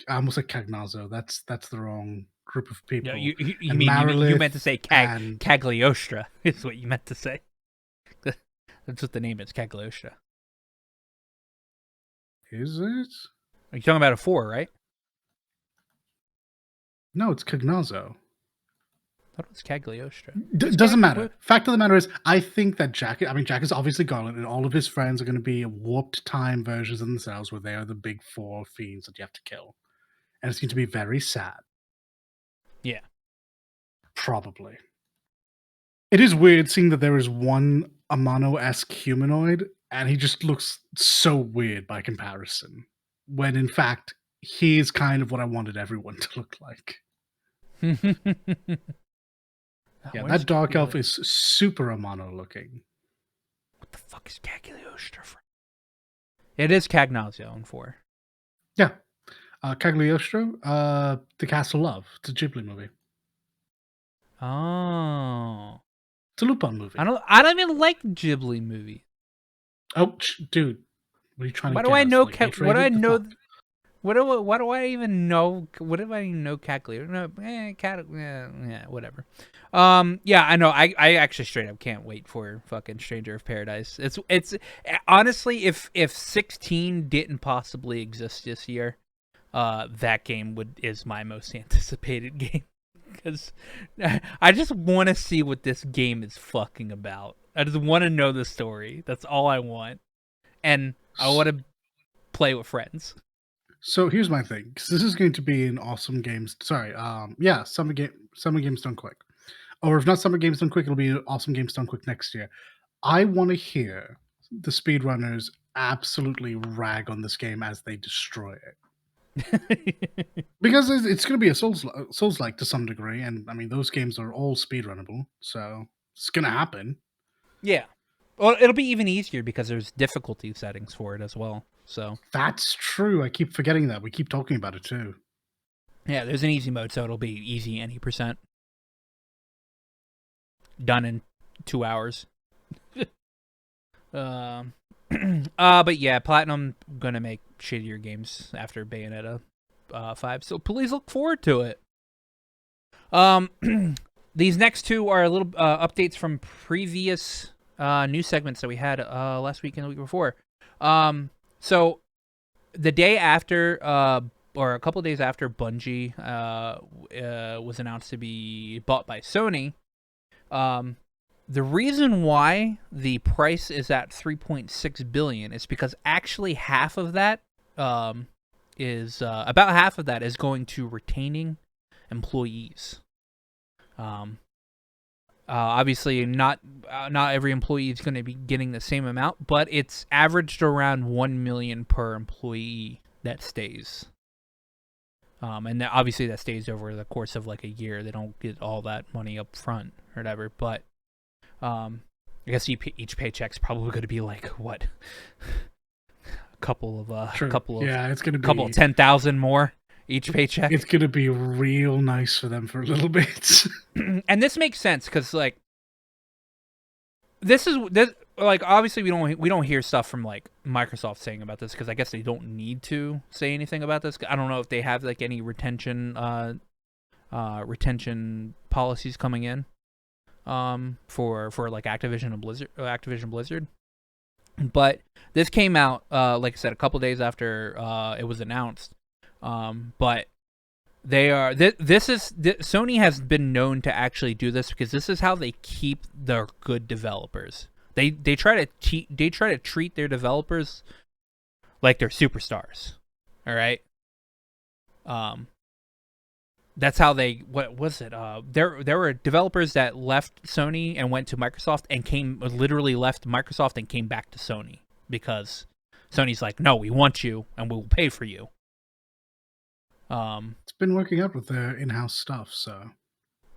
I almost said Cagnazzo. That's the wrong group of people. Yeah, you And mean you Marilith meant to say and- Cagliostra is what you meant to say. That's what the name is, Cagliostra. Is it? Are you talking about a 4, right? No, it's Cagnazzo. I thought it was Cagliostra. Doesn't matter. Fact of the matter is, I think that Jack is obviously Garland, and all of his friends are going to be warped time versions of themselves where they are the big 4 fiends that you have to kill. And it's going to be very sad. Yeah. Probably. It is weird seeing that there is one Amano-esque humanoid, and he just looks so weird by comparison. When in fact, he is kind of what I wanted everyone to look like. Yeah, that dark elf is super Amano looking. What the fuck is Cagliostra from? It is Cagnazzo in 4. Yeah. Cagliostro, The Castle Love. It's a Ghibli movie. Oh. It's a Lupin movie. I don't even like Ghibli movies. Oh, dude. What are you trying to Why get do I us? know Like, what do I H-rated? The know fuck? what do I even know Cagliostro? No, whatever. Yeah, I know. I actually straight up can't wait for fucking Stranger of Paradise. It's honestly, if 16 didn't possibly exist this year, that game is my most anticipated game. Because I just want to see what this game is fucking about. I just want to know the story. That's all I want. And I want to play with friends. So here's my thing, because this is going to be an awesome games. Sorry, Summer Games Done Quick, or if not Summer Games Done Quick, it'll be an awesome Games Done Quick next year. I want to hear the speedrunners absolutely rag on this game as they destroy it, because it's going to be a Souls-like to some degree, and I mean those games are all speedrunnable, so it's going to happen. Yeah. Well, it'll be even easier because there's difficulty settings for it as well. So That's true. I keep forgetting that. We keep talking about it too. yeah, there's an easy mode, so it'll be easy any %. Done in 2 hours. But yeah, Platinum gonna make shittier games after Bayonetta 5, so please look forward to it. These next two are a little updates from previous news segments that we had last week and the week before. So the day after, or a couple of days after Bungie was announced to be bought by Sony, the reason why the price is at $3.6 billion is because actually half of that is about half of that is going to retaining employees. Obviously, not every employee is going to be getting the same amount, but it's averaged around $1 million per employee that stays. And obviously that stays over the course of like a year. They don't get all that money up front or whatever, but I guess each paycheck's probably going to be like what, a couple of it's going to be couple of 10,000 more each paycheck. It's going to be real nice for them for a little bit. And this makes sense because like this like obviously we don't hear stuff from like Microsoft saying about this because I guess they don't need to say anything about this. I don't know if they have like any retention policies coming in for like Activision Blizzard. But this came out like I said a couple days after it was announced. But they are Sony has been known to actually do this because this is how they keep their good developers. They try to treat their developers like they're superstars. All right. That's how they. What was it? There were developers that left Sony and went to Microsoft and literally left Microsoft and came back to Sony because Sony's like, no, we want you and we will pay for you. It's been working out with their in-house stuff, so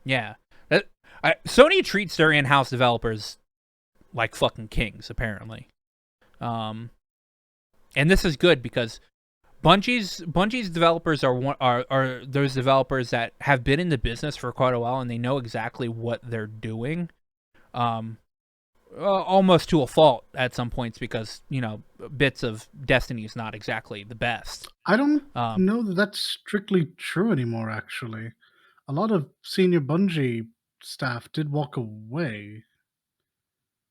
yeah. Sony treats their in-house developers like fucking kings, apparently. And this is good because Bungie's developers are those developers that have been in the business for quite a while and they know exactly what they're doing. Almost to a fault at some points because, bits of Destiny is not exactly the best. I don't know that that's strictly true anymore, actually. A lot of senior Bungie staff did walk away.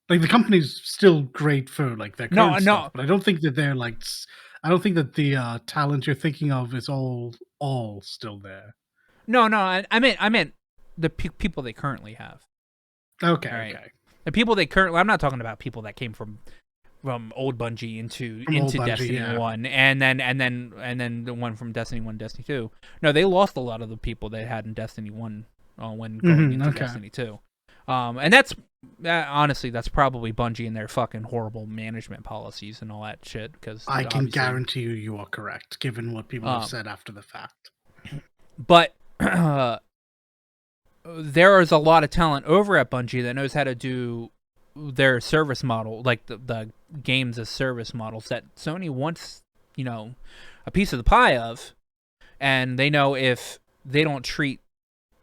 Like, the company's still great for, like, their current stuff, but I don't think that they're, like... I don't think that the talent you're thinking of is all still there. No, I meant the people they currently have. Okay, right? Okay. The people they currently... I'm not talking about people that came from old Bungie into Bungie, Destiny 1 and then the one from Destiny 1, Destiny 2. No, they lost a lot of the people they had in Destiny 1 when going into Destiny 2. And that's honestly, that's probably Bungie and their fucking horrible management policies and all that shit. Because I can guarantee you are correct, given what people have said after the fact. But there is a lot of talent over at Bungie that knows how to do their service model, like the games as service models that Sony wants, a piece of the pie of, and they know if they don't treat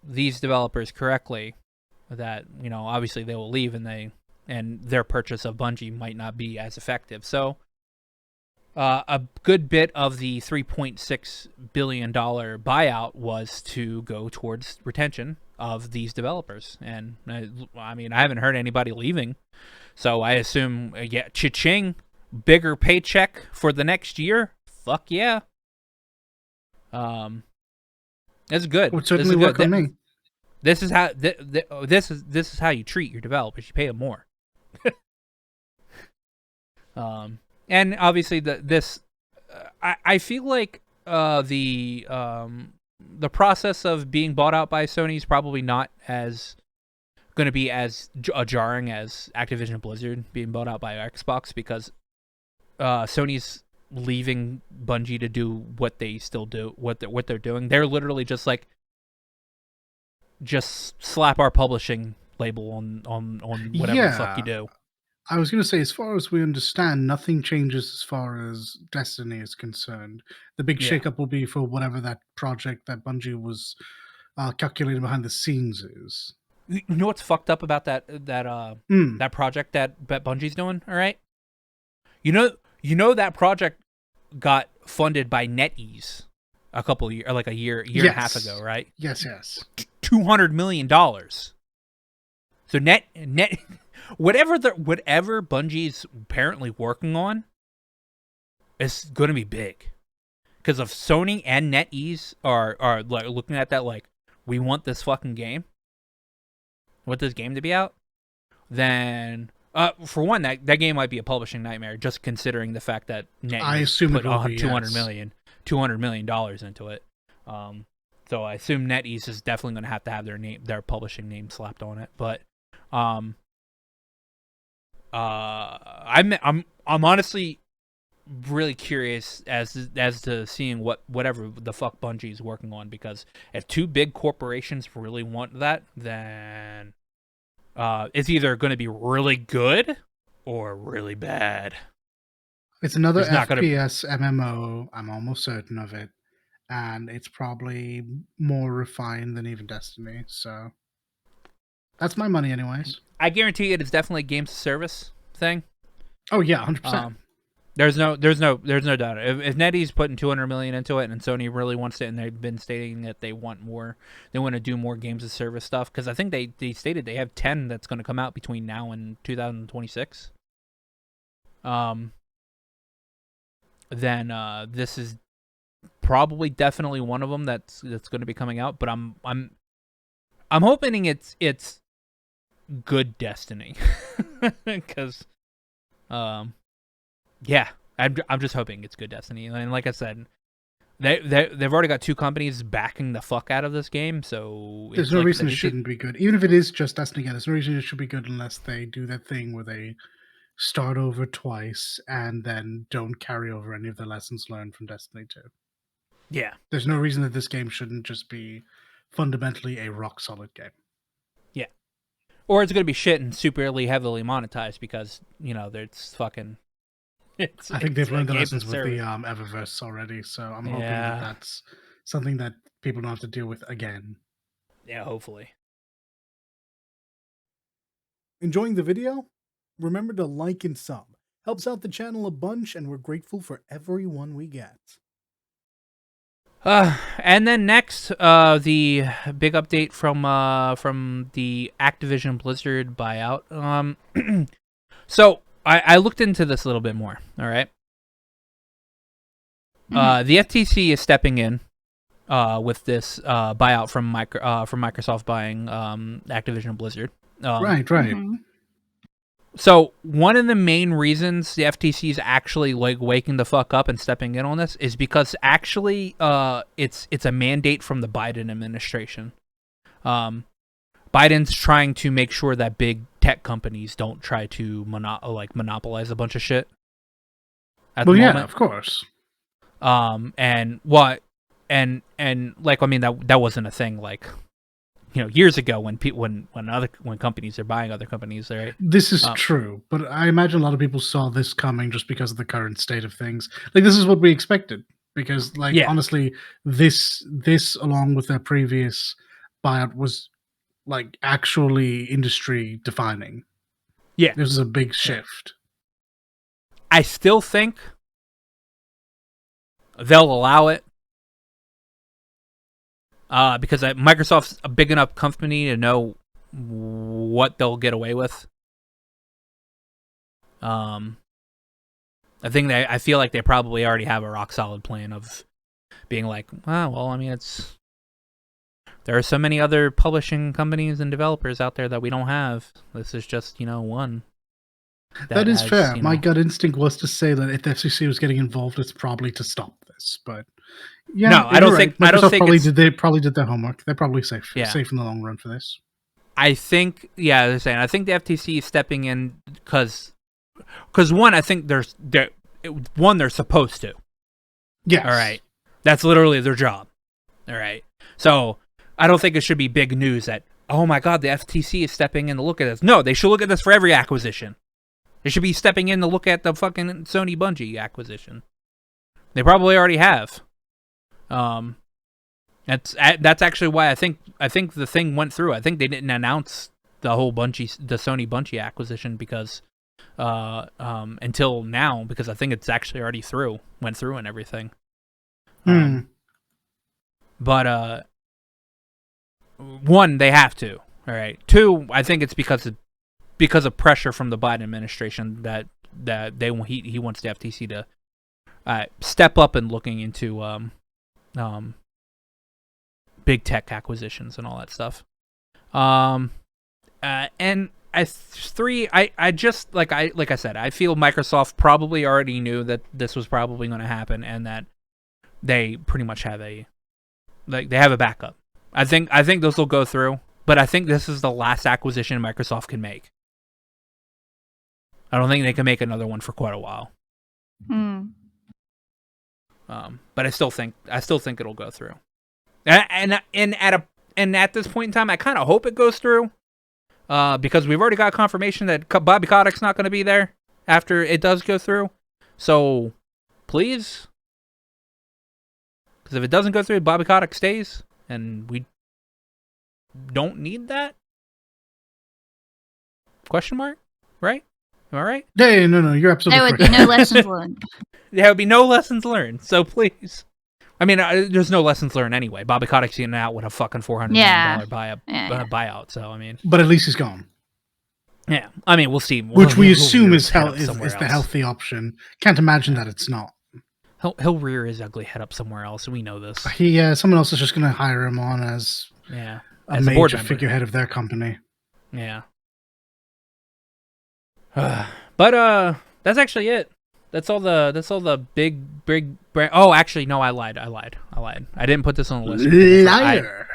these developers correctly, that obviously they will leave and their purchase of Bungie might not be as effective. So a good bit of the $3.6 billion buyout was to go towards retention of these developers. And I haven't heard anybody leaving. So I assume, cha-ching, bigger paycheck for the next year. Fuck yeah. That's good. Would certainly work on me. This is how this is how you treat your developers. You pay them more. And obviously I feel like the process of being bought out by Sony is probably not as going to be as jarring as Activision Blizzard being bought out by Xbox because Sony's leaving Bungie to do what they still do, what they're doing. They're literally just like, just slap our publishing label on whatever the fuck you do. I was going to say, as far as we understand, nothing changes as far as Destiny is concerned. The big Yeah. shakeup will be for whatever that project that Bungie was calculating behind the scenes is. You know what's fucked up about that that project that Bungie's doing? All right, you know that project got funded by NetEase a couple of years, or like a year and a half ago, right? Yes, yes. $200 million. So net whatever Bungie's apparently working on is going to be big, because if Sony and NetEase are like looking at that like, we want this fucking game, want this game to be out, then for one, that game might be a publishing nightmare, just considering the fact that NetEase put $200 million into it. So I assume NetEase is definitely going to have their publishing name slapped on it. But I'm honestly really curious as to seeing whatever the fuck Bungie's working on, because if two big corporations really want that, then it's either going to be really good or really bad. It's another FPS MMO. I'm almost certain of it, and it's probably more refined than even Destiny. So that's my money, anyways. I guarantee it's definitely a games service thing. Oh yeah, 100%. There's no doubt. If NetEase putting $200 million into it, and Sony really wants it, and they've been stating that they want more, they want to do more games as service stuff, because I think they stated they have 10 that's going to come out between now and 2026. Then this is probably definitely one of them that's going to be coming out. But I'm hoping it's good Destiny, because yeah, I'm just hoping it's good Destiny. And like I said, they've already got two companies backing the fuck out of this game, so there's no reason it shouldn't be good. Even if it is just Destiny, there's no reason it should be good unless they do that thing where they start over twice and then don't carry over any of the lessons learned from Destiny 2. Yeah. There's no reason that this game shouldn't just be fundamentally a rock solid game. Yeah. Or it's going to be shit and superly heavily monetized, because, you know, there's fucking... I think they've learned the lessons with the Eververse already, so I'm hoping that that's something that people don't have to deal with again. Yeah, hopefully. Enjoying the video? Remember to like and sub. Helps out the channel a bunch, and we're grateful for everyone we get. And then next, the big update from the Activision Blizzard buyout. So I looked into this a little bit more. All right. The FTC is stepping in with this buyout from Microsoft buying Activision Blizzard. Right. Mm-hmm. So one of the main reasons the FTC is actually like waking the fuck up and stepping in on this is because actually it's a mandate from the Biden administration. Biden's trying to make sure that big tech companies don't try to monopolize a bunch of shit. Well, yeah, of course. And what and like, I mean, that wasn't a thing like, you know, years ago when companies are buying other companies, right? This is true, but I imagine a lot of people saw this coming just because of the current state of things. Like, this is what we expected, because, like, honestly, this along with their previous buyout was like actually industry defining. Yeah, this is a big shift. I still think they'll allow it. Because Microsoft's a big enough company to know what they'll get away with. I feel like they probably already have a rock solid plan of being like, well, I mean, there are so many other publishing companies and developers out there that we don't have. This is just, one. That is fair. My gut instinct was to say that if the FCC was getting involved, it's probably to stop this, but. Yeah, no, I don't think. Microsoft I don't think they probably did their homework. They're probably safe in the long run for this. I think, they're saying. I think the FTC is stepping in because one, I think they're supposed to. Yes. All right. That's literally their job. All right. So I don't think it should be big news that, oh my God, the FTC is stepping in to look at this. No, they should look at this for every acquisition. They should be stepping in to look at the fucking Sony Bungie acquisition. They probably already have. That's actually why I think the thing went through. I think they didn't announce the Sony Bungie acquisition because until now, because I think it's actually already went through and everything. But one, they have to. All right. Two, I think it's because of pressure from the Biden administration that he wants the FTC to step up in looking into big tech acquisitions and all that stuff. And three, I just like I said, I feel Microsoft probably already knew that this was probably going to happen, and that they pretty much have they have a backup. I think this will go through, but I think this is the last acquisition Microsoft can make. I don't think they can make another one for quite a while. But I still think it'll go through. And at this point in time, I kind of hope it goes through, because we've already got confirmation that Bobby Kotick's not going to be there after it does go through. So, please, because if it doesn't go through, Bobby Kotick stays, and we don't need that. Question mark? Right? Am I right? Yeah, no, you're absolutely There would correct. be no lessons learned. There would be no lessons learned. So please. I mean, there's no lessons learned anyway. Bobby Kotick's getting out with a fucking $400 million buyout. So, I mean. But at least he's gone. Yeah. I mean, we'll see. Which we assume is the else. healthy option. Can't imagine that it's not. He'll rear his ugly head up somewhere else. We know this. Someone else is just going to hire him on as a major figurehead of their company. Yeah. But that's actually it. That's all the big brand. Oh, actually, no, I lied. I didn't put this on the list. Liar.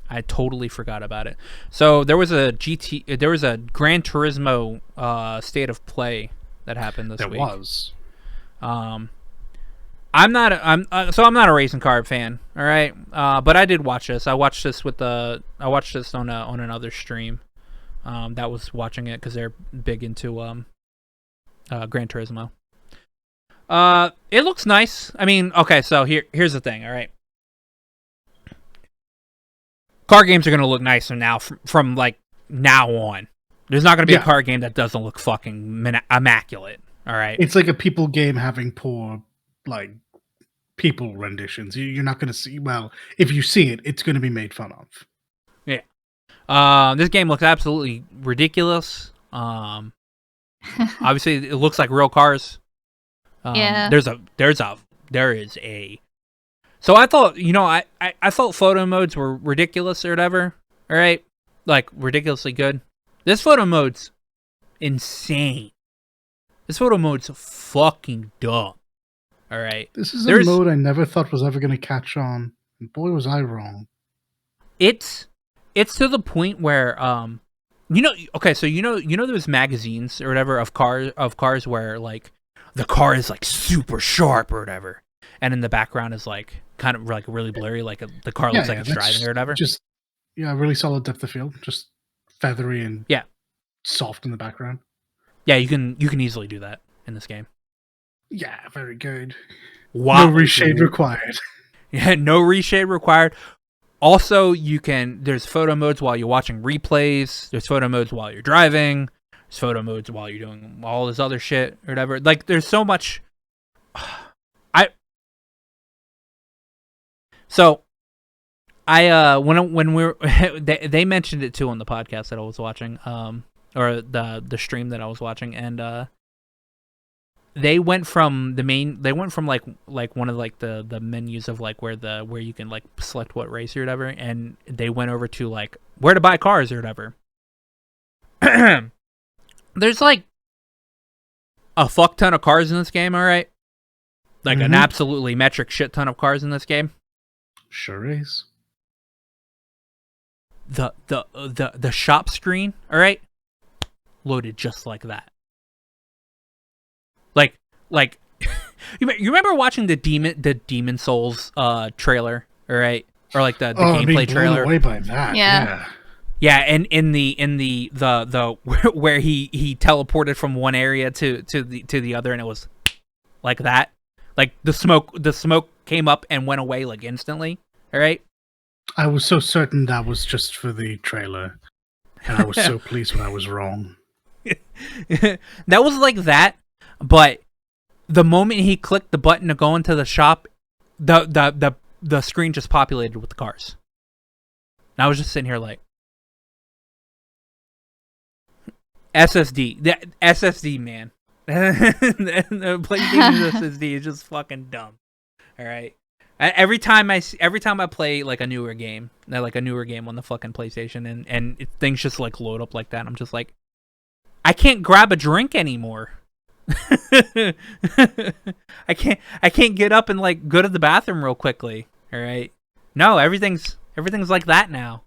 I totally forgot about it. So there was a Gran Turismo State of Play that happened this week. There was. I'm not a racing car fan. All right. But I did watch this. I watched this on another stream. That was watching it because they're big into Gran Turismo. It looks nice. I mean, okay, so here's the thing, all right? Car games are going to look nicer now from like now on. There's not going to be a car game that doesn't look fucking immaculate, all right? It's like a people game having poor, like, people renditions. You're not going to see, well, if you see it, it's going to be made fun of. Yeah. This game looks absolutely ridiculous. Obviously, it looks like real cars. Yeah. There is a. So I thought, I thought photo modes were ridiculous or whatever. All right, like ridiculously good. This photo mode's insane. This photo mode's fucking dumb. All right. This is a mode I never thought was ever going to catch on. And boy, was I wrong. It's to the point where okay, so those magazines or whatever of cars where like the car is like super sharp or whatever, and in the background is like kind of like really blurry, like the car looks like it's driving or whatever. Just really solid depth of field, just feathery and soft in the background. Yeah, you can easily do that in this game. Yeah, very good. Wow. No reshade required. Yeah, no reshade required. Also, there's photo modes while you're watching replays. There's photo modes while you're driving. There's photo modes while you're doing all this other shit or whatever. Like, there's so much. When we were, they mentioned it too on the podcast that I was watching, or the stream that I was watching, and they went from like one of like the menus of like where you can like select what race or whatever, and they went over to like where to buy cars or whatever. There's like a fuck ton of cars in this game, all right? Like an absolutely metric shit ton of cars in this game. Sure is. The shop screen, all right? Loaded just like that. Like you remember watching the Demon Souls trailer, all right? Or like the gameplay trailer. Blown away by that. Yeah. Yeah, and in the where he teleported from one area to the other, and it was like that. Like the smoke came up and went away like instantly. All right. I was so certain that was just for the trailer, and I was so pleased when I was wrong. That was like that, but the moment he clicked the button to go into the shop, the screen just populated with the cars. And I was just sitting here like SSD, the SSD, man. The PlayStation SSD is just fucking dumb. All right. Every time I play like a newer game on the fucking PlayStation, and things just like load up like that, I'm just like, I can't grab a drink anymore. I can't get up and like go to the bathroom real quickly. All right. No, everything's like that now.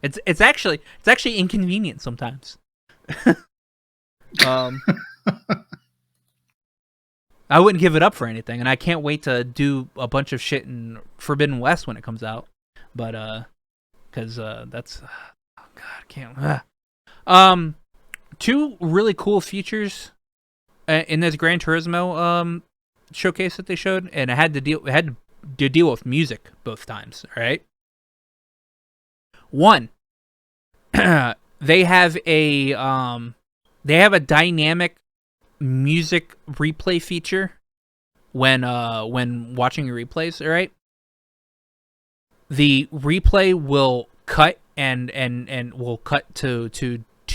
It's actually inconvenient sometimes. I wouldn't give it up for anything, and I can't wait to do a bunch of shit in Forbidden West when it comes out. But because that's oh god, I can't. Two really cool features in this Gran Turismo showcase that they showed, and it had to deal with music both times. All right. One, they have a dynamic music replay feature when watching your replays. All right. The replay will cut and will cut to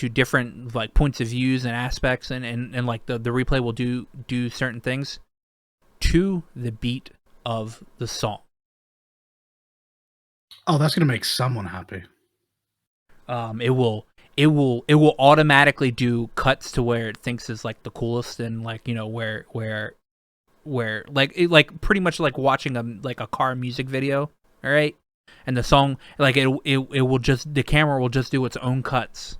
different like points of views and aspects, and like the replay will do certain things to the beat of the song. Oh, that's gonna make someone happy. It will automatically do cuts to where it thinks is like the coolest, and like, you know, where like pretty much like watching a car music video. All right. And the song, like it will just, the camera will just do its own cuts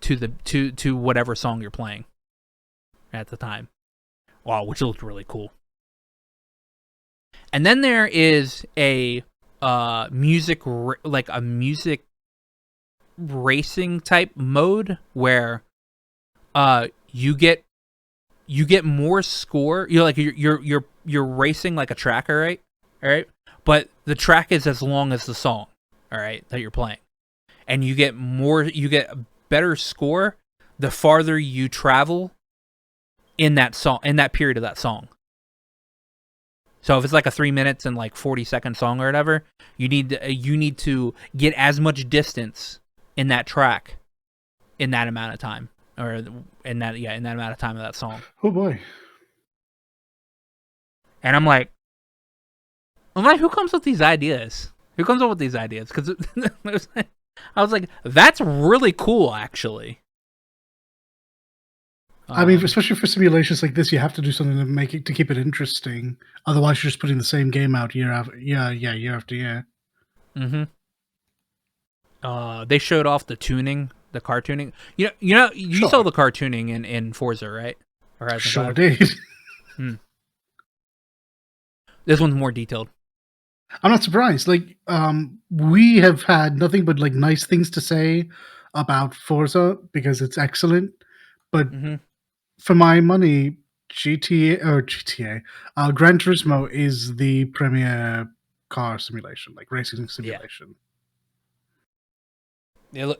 to whatever song you're playing at the time. Wow, which looked really cool. And then there is a music racing type mode where you get more score. You're like you're racing like a tracker, right? All right. But the track is as long as the song, all right, that you're playing. And you get a better score the farther you travel in that song, in that period of that song. So if it's like a 3 minutes and like 40-second song or whatever, you need to get as much distance in that track in that amount of time, or in that amount of time of that song. Oh boy. And I'm like, who comes with these ideas? Who comes up with these ideas? Because I was like, that's really cool, actually. I mean, especially for simulations like this, you have to do something to keep it interesting. Otherwise, you're just putting the same game out year after year. Mm-hmm. They showed off the tuning, the car tuning. You Sure. saw the car tuning in Forza, right? Sure did. This one's more detailed. I'm not surprised. Like, we have had nothing but like nice things to say about Forza because it's excellent. But for my money, Gran Turismo is the premier car simulation, like racing simulation. Yeah,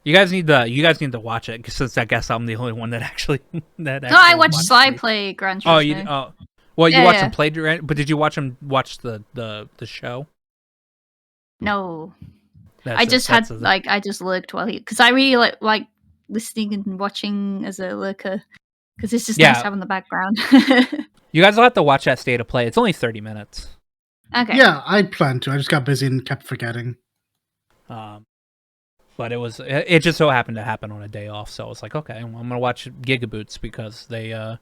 you guys need to watch it, since I guess I'm the only one that actually No, I watched Sly it. play Gran Turismo. Well, you Yeah, watched yeah. him play, but did you watch him watch the show? No, That's I it, just that's had it. like I just lurked while because I really like listening and watching as a lurker because it's just nice to have in the background. You guys will have to watch that State of Play. It's only 30 minutes. Okay. Yeah, I'd planned to. I just got busy and kept forgetting. But it just so happened to happen on a day off, so I was like, okay, well, I'm gonna watch Gigaboots because they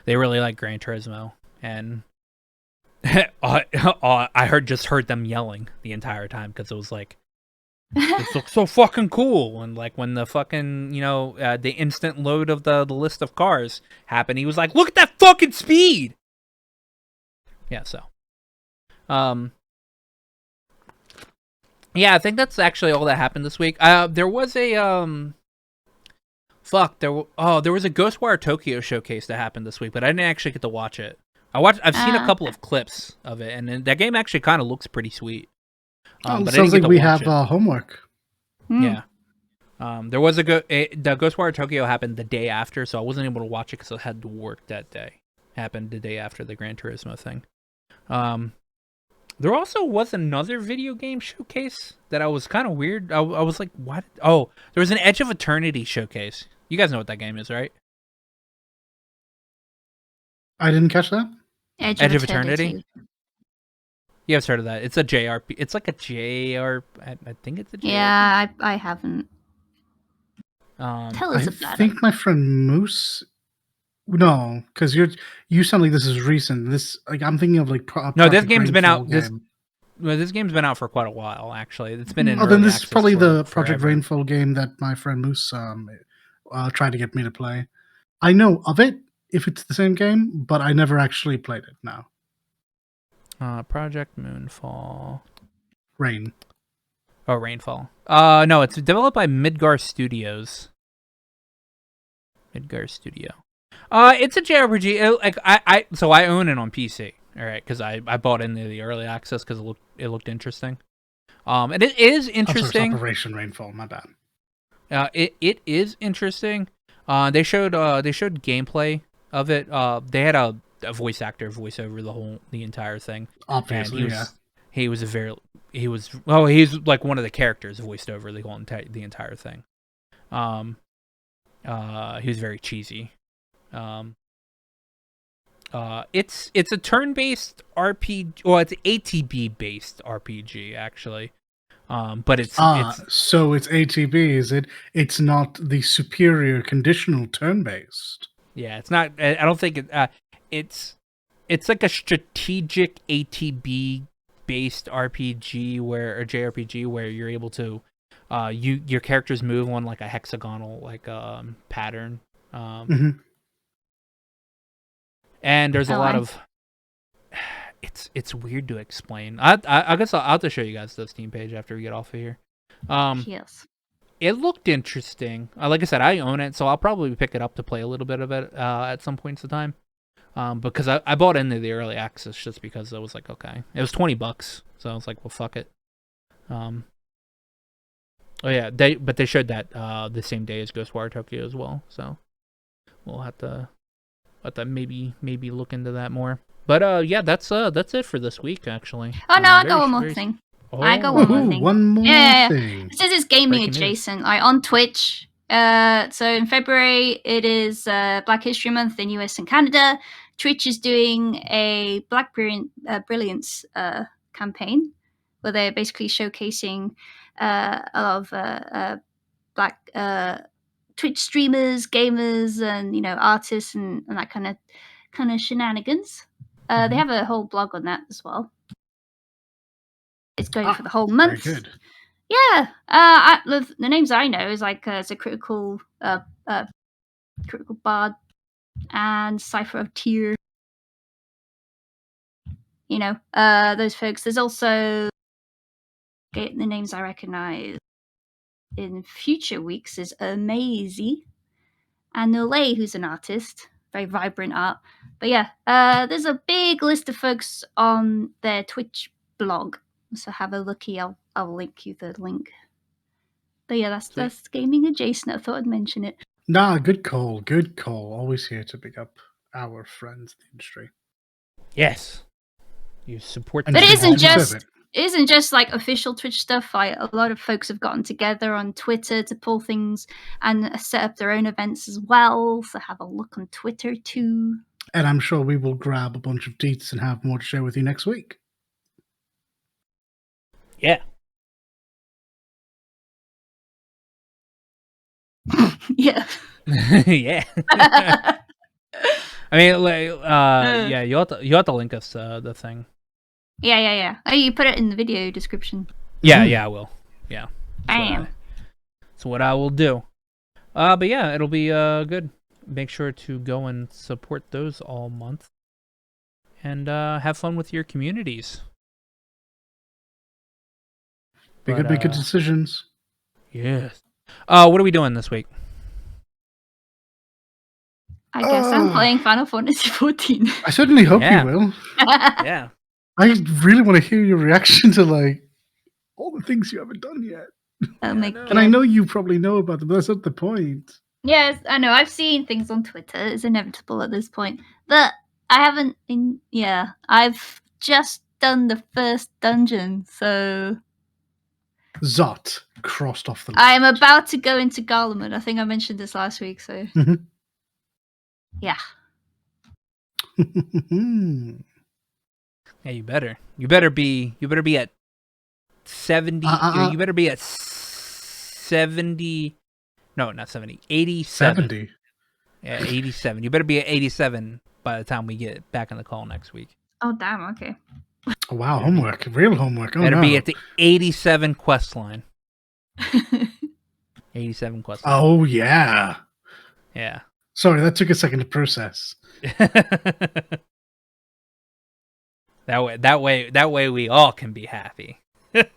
really like Gran Turismo, and I heard them yelling the entire time because it was like, this looks so fucking cool. And like when the fucking the instant load of the list of cars happened, he was like, look at that fucking speed. Yeah, so Yeah, I think that's actually all that happened this week. There was a there was a Ghostwire Tokyo showcase that happened this week, but I didn't actually get to watch it. I've seen a couple of clips of it, and that game actually kind of looks pretty sweet. Oh, But I sounds didn't get like to we watch have it. homework. Yeah. There was the Ghostwire Tokyo happened the day after, so I wasn't able to watch it because I had to work that day. Happened the day after the Gran Turismo thing. There also was another video game showcase that I was kind of weird. I was like, what? Oh, there was an Edge of Eternity showcase. You guys know what that game is, right? I didn't catch that. Edge Edge of of Eternity? You guys heard of that? It's a JRP. It's like a JR. I think it's a JRP. Yeah, I haven't. Tell us I about think my friend Moose. No, because you sound like this is recent. I'm thinking of like No, this Project game's been Rainfall out. game. This game's been out for quite a while. Actually, it's been in Oh, early then this is access probably the Project forever. Rainfall game that my friend Moose tried to get me to play. I know of it if it's the same game, but I never actually played it. Now, Project Moonfall. Rain. Oh, Rainfall. No, it's developed by Midgar Studios. Midgar Studio. It's a JRPG. So I own it on PC. All right, because I bought into the early access because it looked interesting. And it is interesting. Operation Rainfall. My bad. It is interesting. They showed gameplay of it. They had a voice actor voice over the entire thing. Obviously, and yeah. He's like one of the characters voiced over the entire thing. He was very cheesy. It's a turn-based RPG. Well, it's ATB-based RPG actually. But it's so it's ATB, is it? It's not the superior conditional turn-based. Yeah, it's not. I don't think it's like a strategic ATB based RPG or JRPG where you're able to your characters move on like a hexagonal pattern. And there's a lot of it's weird to explain. I guess I'll have to show you guys the Steam page after we get off of here. Yes. It looked interesting. Like I said, I own it, so I'll probably pick it up to play a little bit of it at some points of time. Because I bought into the early access just because I was like, okay, it was $20, so I was like, well, fuck it. Oh yeah, they showed that the same day as Ghostwire Tokyo as well, so we'll have to maybe look into that more. But yeah, that's it for this week actually. Oh no, I got one more thing. I got one more thing. One more thing. This is gaming Breaking adjacent. On Twitch. So in February it is Black History Month in US and Canada. Twitch is doing a Black Brilliance campaign where they're basically showcasing a lot of Black Twitch streamers, gamers, and artists and that kind of shenanigans. They have a whole blog on that as well. It's going for the whole month. Very good. Yeah, the names I know is it's a critical bard and Cypher of Tyr. Those folks. There's also the names I recognize in future weeks is Amazy and Nolay, who's an artist, very vibrant art. But yeah, there's a big list of folks on their Twitch blog, so have a looky. I'll link you the link. But yeah, that's gaming adjacent. I thought I'd mention it. Nah, good call. Good call. Always here to pick up our friends in the industry. Yes, you support. But it isn't just like official Twitch stuff. A lot of folks have gotten together on Twitter to pull things and set up their own events as well. So have a look on Twitter too. And I'm sure we will grab a bunch of deets and have more to share with you next week. Yeah. Yeah. Yeah. I mean, yeah, you have to link us the thing. Yeah. Oh, you put it in the video description. Yeah, I will. Yeah. Bam. That's what I will do. But yeah, it'll be good. Make sure to go and support those all month, and have fun with your communities. Make good decisions. Yes. What are we doing this week? I guess I'm playing Final Fantasy 14. I certainly hope Yeah. you will. Yeah. I really want to hear your reaction to like all the things you haven't done yet. Oh my God. And I know you probably know about them, but that's not the point. Yes, I know. I've seen things on Twitter. It's inevitable at this point. But I haven't. I've just done the first dungeon, so Zot crossed off the list. I am about to go into Garlemald. I think I mentioned this last week. So yeah. Yeah, you better. You better be at 70. You better be at 70. No, not 70. 87. 70. Yeah, 87. You better be at 87 by the time we get back on the call next week. Oh damn. Okay. Oh, wow, homework. Real homework. Oh, Better be at the 87 quest line. 87 quest line. Oh, yeah. Yeah. Sorry, that took a second to process. That way we all can be happy. What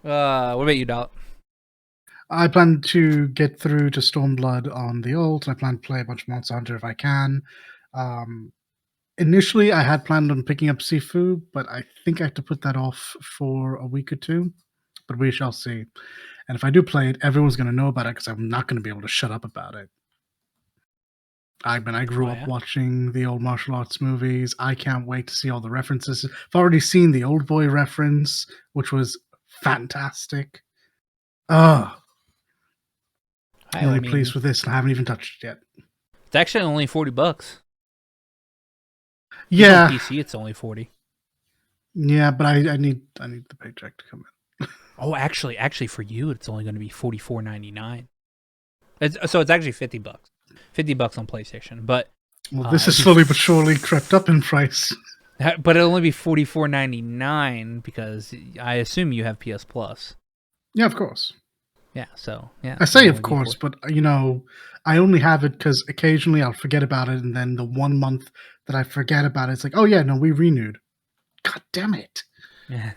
about you, Dal? I plan to get through to Stormblood on the ult, and I plan to play a bunch of Monster Hunter if I can. Initially, I had planned on picking up Sifu, but I think I have to put that off for a week or two. But we shall see. And if I do play it, everyone's going to know about it because I'm not going to be able to shut up about it. I grew up watching the old martial arts movies. I can't wait to see all the references. I've already seen the Old Boy reference, which was fantastic. I'm really pleased with this, and I haven't even touched it yet. It's actually only $40. Yeah. On PC, it's only 40. Yeah, but I need the paycheck to come in. Oh, actually, for you, it's only going to be $44.99. So it's actually $50. $50 on PlayStation, but this has slowly but surely crept up in price. But it'll only be $44.99 because I assume you have PS Plus. Yeah, of course. Yeah, so yeah. I say of course, but I only have it because occasionally I'll forget about it, and then the 1 month that I forget about it, it's like, oh yeah, no, we renewed. God damn it! Yeah.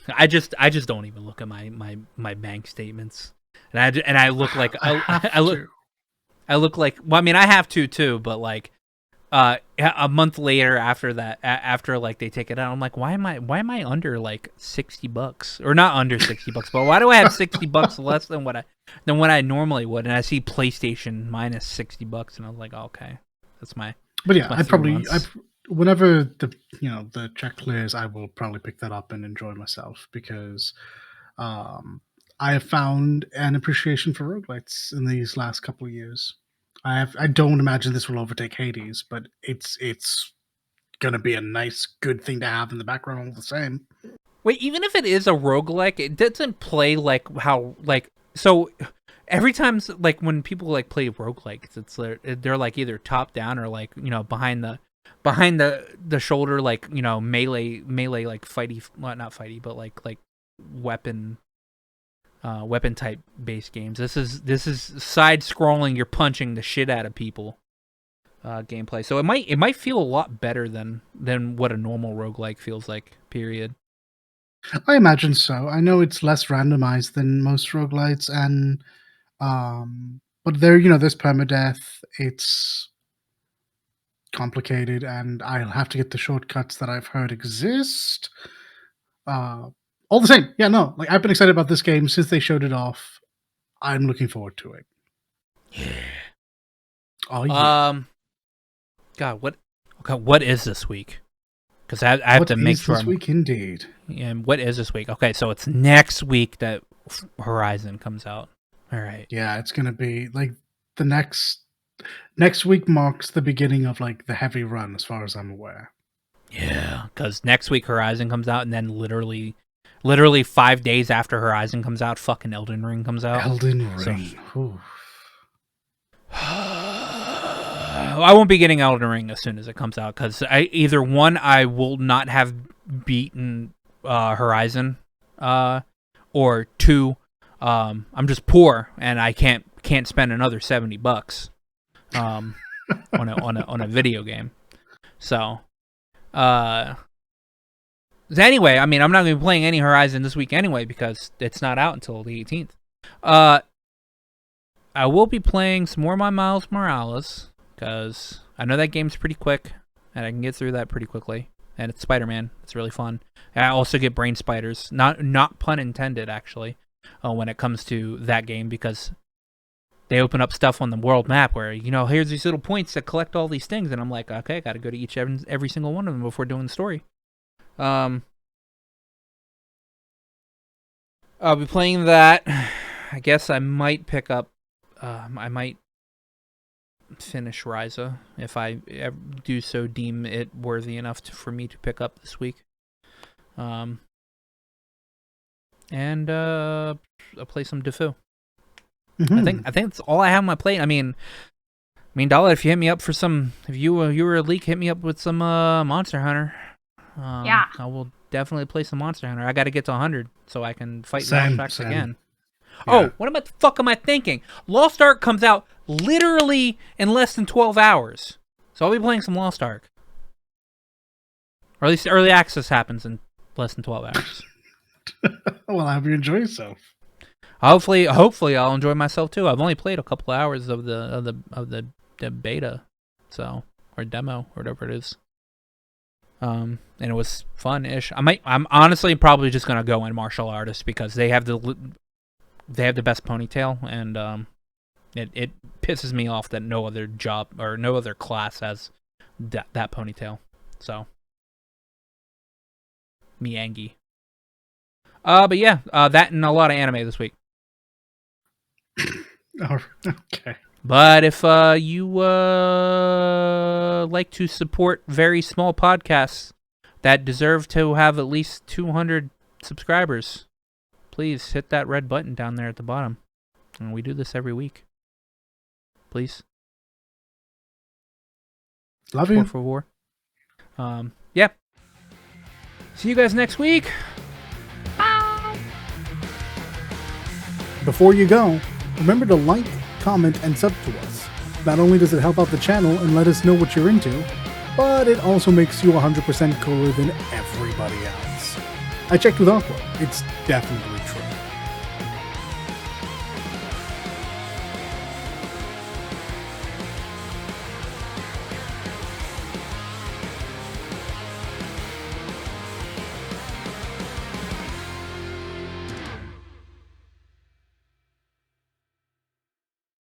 I just don't even look at my bank statements, and I look like I look like, well, I mean, I have to too, but like a month later after that, after like they take it out, I'm like, why am I under like $60, or not under $60, but why do I have $60 less than what I normally would? And I see PlayStation minus $60, and I was like, oh, okay, that's my. But yeah, whenever the check clears, I will probably pick that up and enjoy myself because I have found an appreciation for roguelites in these last couple of years. I don't imagine this will overtake Hades, but it's gonna be a nice, good thing to have in the background all the same. Wait, even if it is a roguelike, it doesn't play like how so. Every time, like when people like play roguelikes, they're like either top down or like behind the shoulder, like melee like fighty, well, not fighty, but like weapon type based games. This is side scrolling. You're punching the shit out of people. Gameplay. So it might feel a lot better than what a normal roguelike feels like. Period. I imagine so. I know it's less randomized than most roguelites, and but there's permadeath. It's complicated, and I'll have to get the shortcuts that I've heard exist. All the same, yeah, no, like I've been excited about this game since they showed it off. I'm looking forward to it. Yeah. Oh yeah. God, what is this week? Because I have to make sure. This week, indeed. And what is this week? Okay, so it's next week that Horizon comes out. All right. Yeah, it's gonna be like the next week marks the beginning of like the heavy run, as far as I'm aware. Yeah, because next week Horizon comes out, and then literally 5 days after Horizon comes out, fucking Elden Ring comes out. Elden Ring. So, I won't be getting Elden Ring as soon as it comes out because I will not have beaten Horizon, or two, I'm just poor and I can't spend another $70 on a video game. So Anyway, I mean, I'm not going to be playing any Horizon this week anyway because it's not out until the 18th. I will be playing some more of my Miles Morales because I know that game's pretty quick and I can get through that pretty quickly. And it's Spider-Man. It's really fun. I also get brain spiders, not pun intended actually, when it comes to that game because they open up stuff on the world map where, you know, here's these little points that collect all these things, and I'm like, okay, I got to go to every single one of them before doing the story. I'll be playing that. I guess I might pick up. I might finish Ryza if I do so deem it worthy enough for me to pick up this week. And I'll play some Defoe. Mhm. I think that's all I have on my plate. I mean, Dollar, if you hit me up for some, if you were a leak, hit me up with some Monster Hunter. Yeah. I will definitely play some Monster Hunter. I got to get to 100 so I can fight Same. Valstrax again. Yeah. Oh, what the fuck am I thinking? Lost Ark comes out literally in less than 12 hours. So I'll be playing some Lost Ark. Or at least early access happens in less than 12 hours. Well, I hope you enjoy yourself. Hopefully I'll enjoy myself too. I've only played a couple of hours of the beta, so, or demo, or whatever it is. And it was fun-ish. I'm honestly probably just gonna go in martial artist because they have the best ponytail, and it pisses me off that no other job or no other class has that ponytail. So, Miyangi. But yeah, that and a lot of anime this week. Oh, okay. But if you like to support very small podcasts that deserve to have at least 200 subscribers, please hit that red button down there at the bottom. And we do this every week. Please. Love you. Por favor. Yeah. See you guys next week. Bye. Before you go, remember to like, comment, and sub to us. Not only does it help out the channel and let us know what you're into, but it also makes you 100% cooler than everybody else. I checked with Aqua. It's definitely true.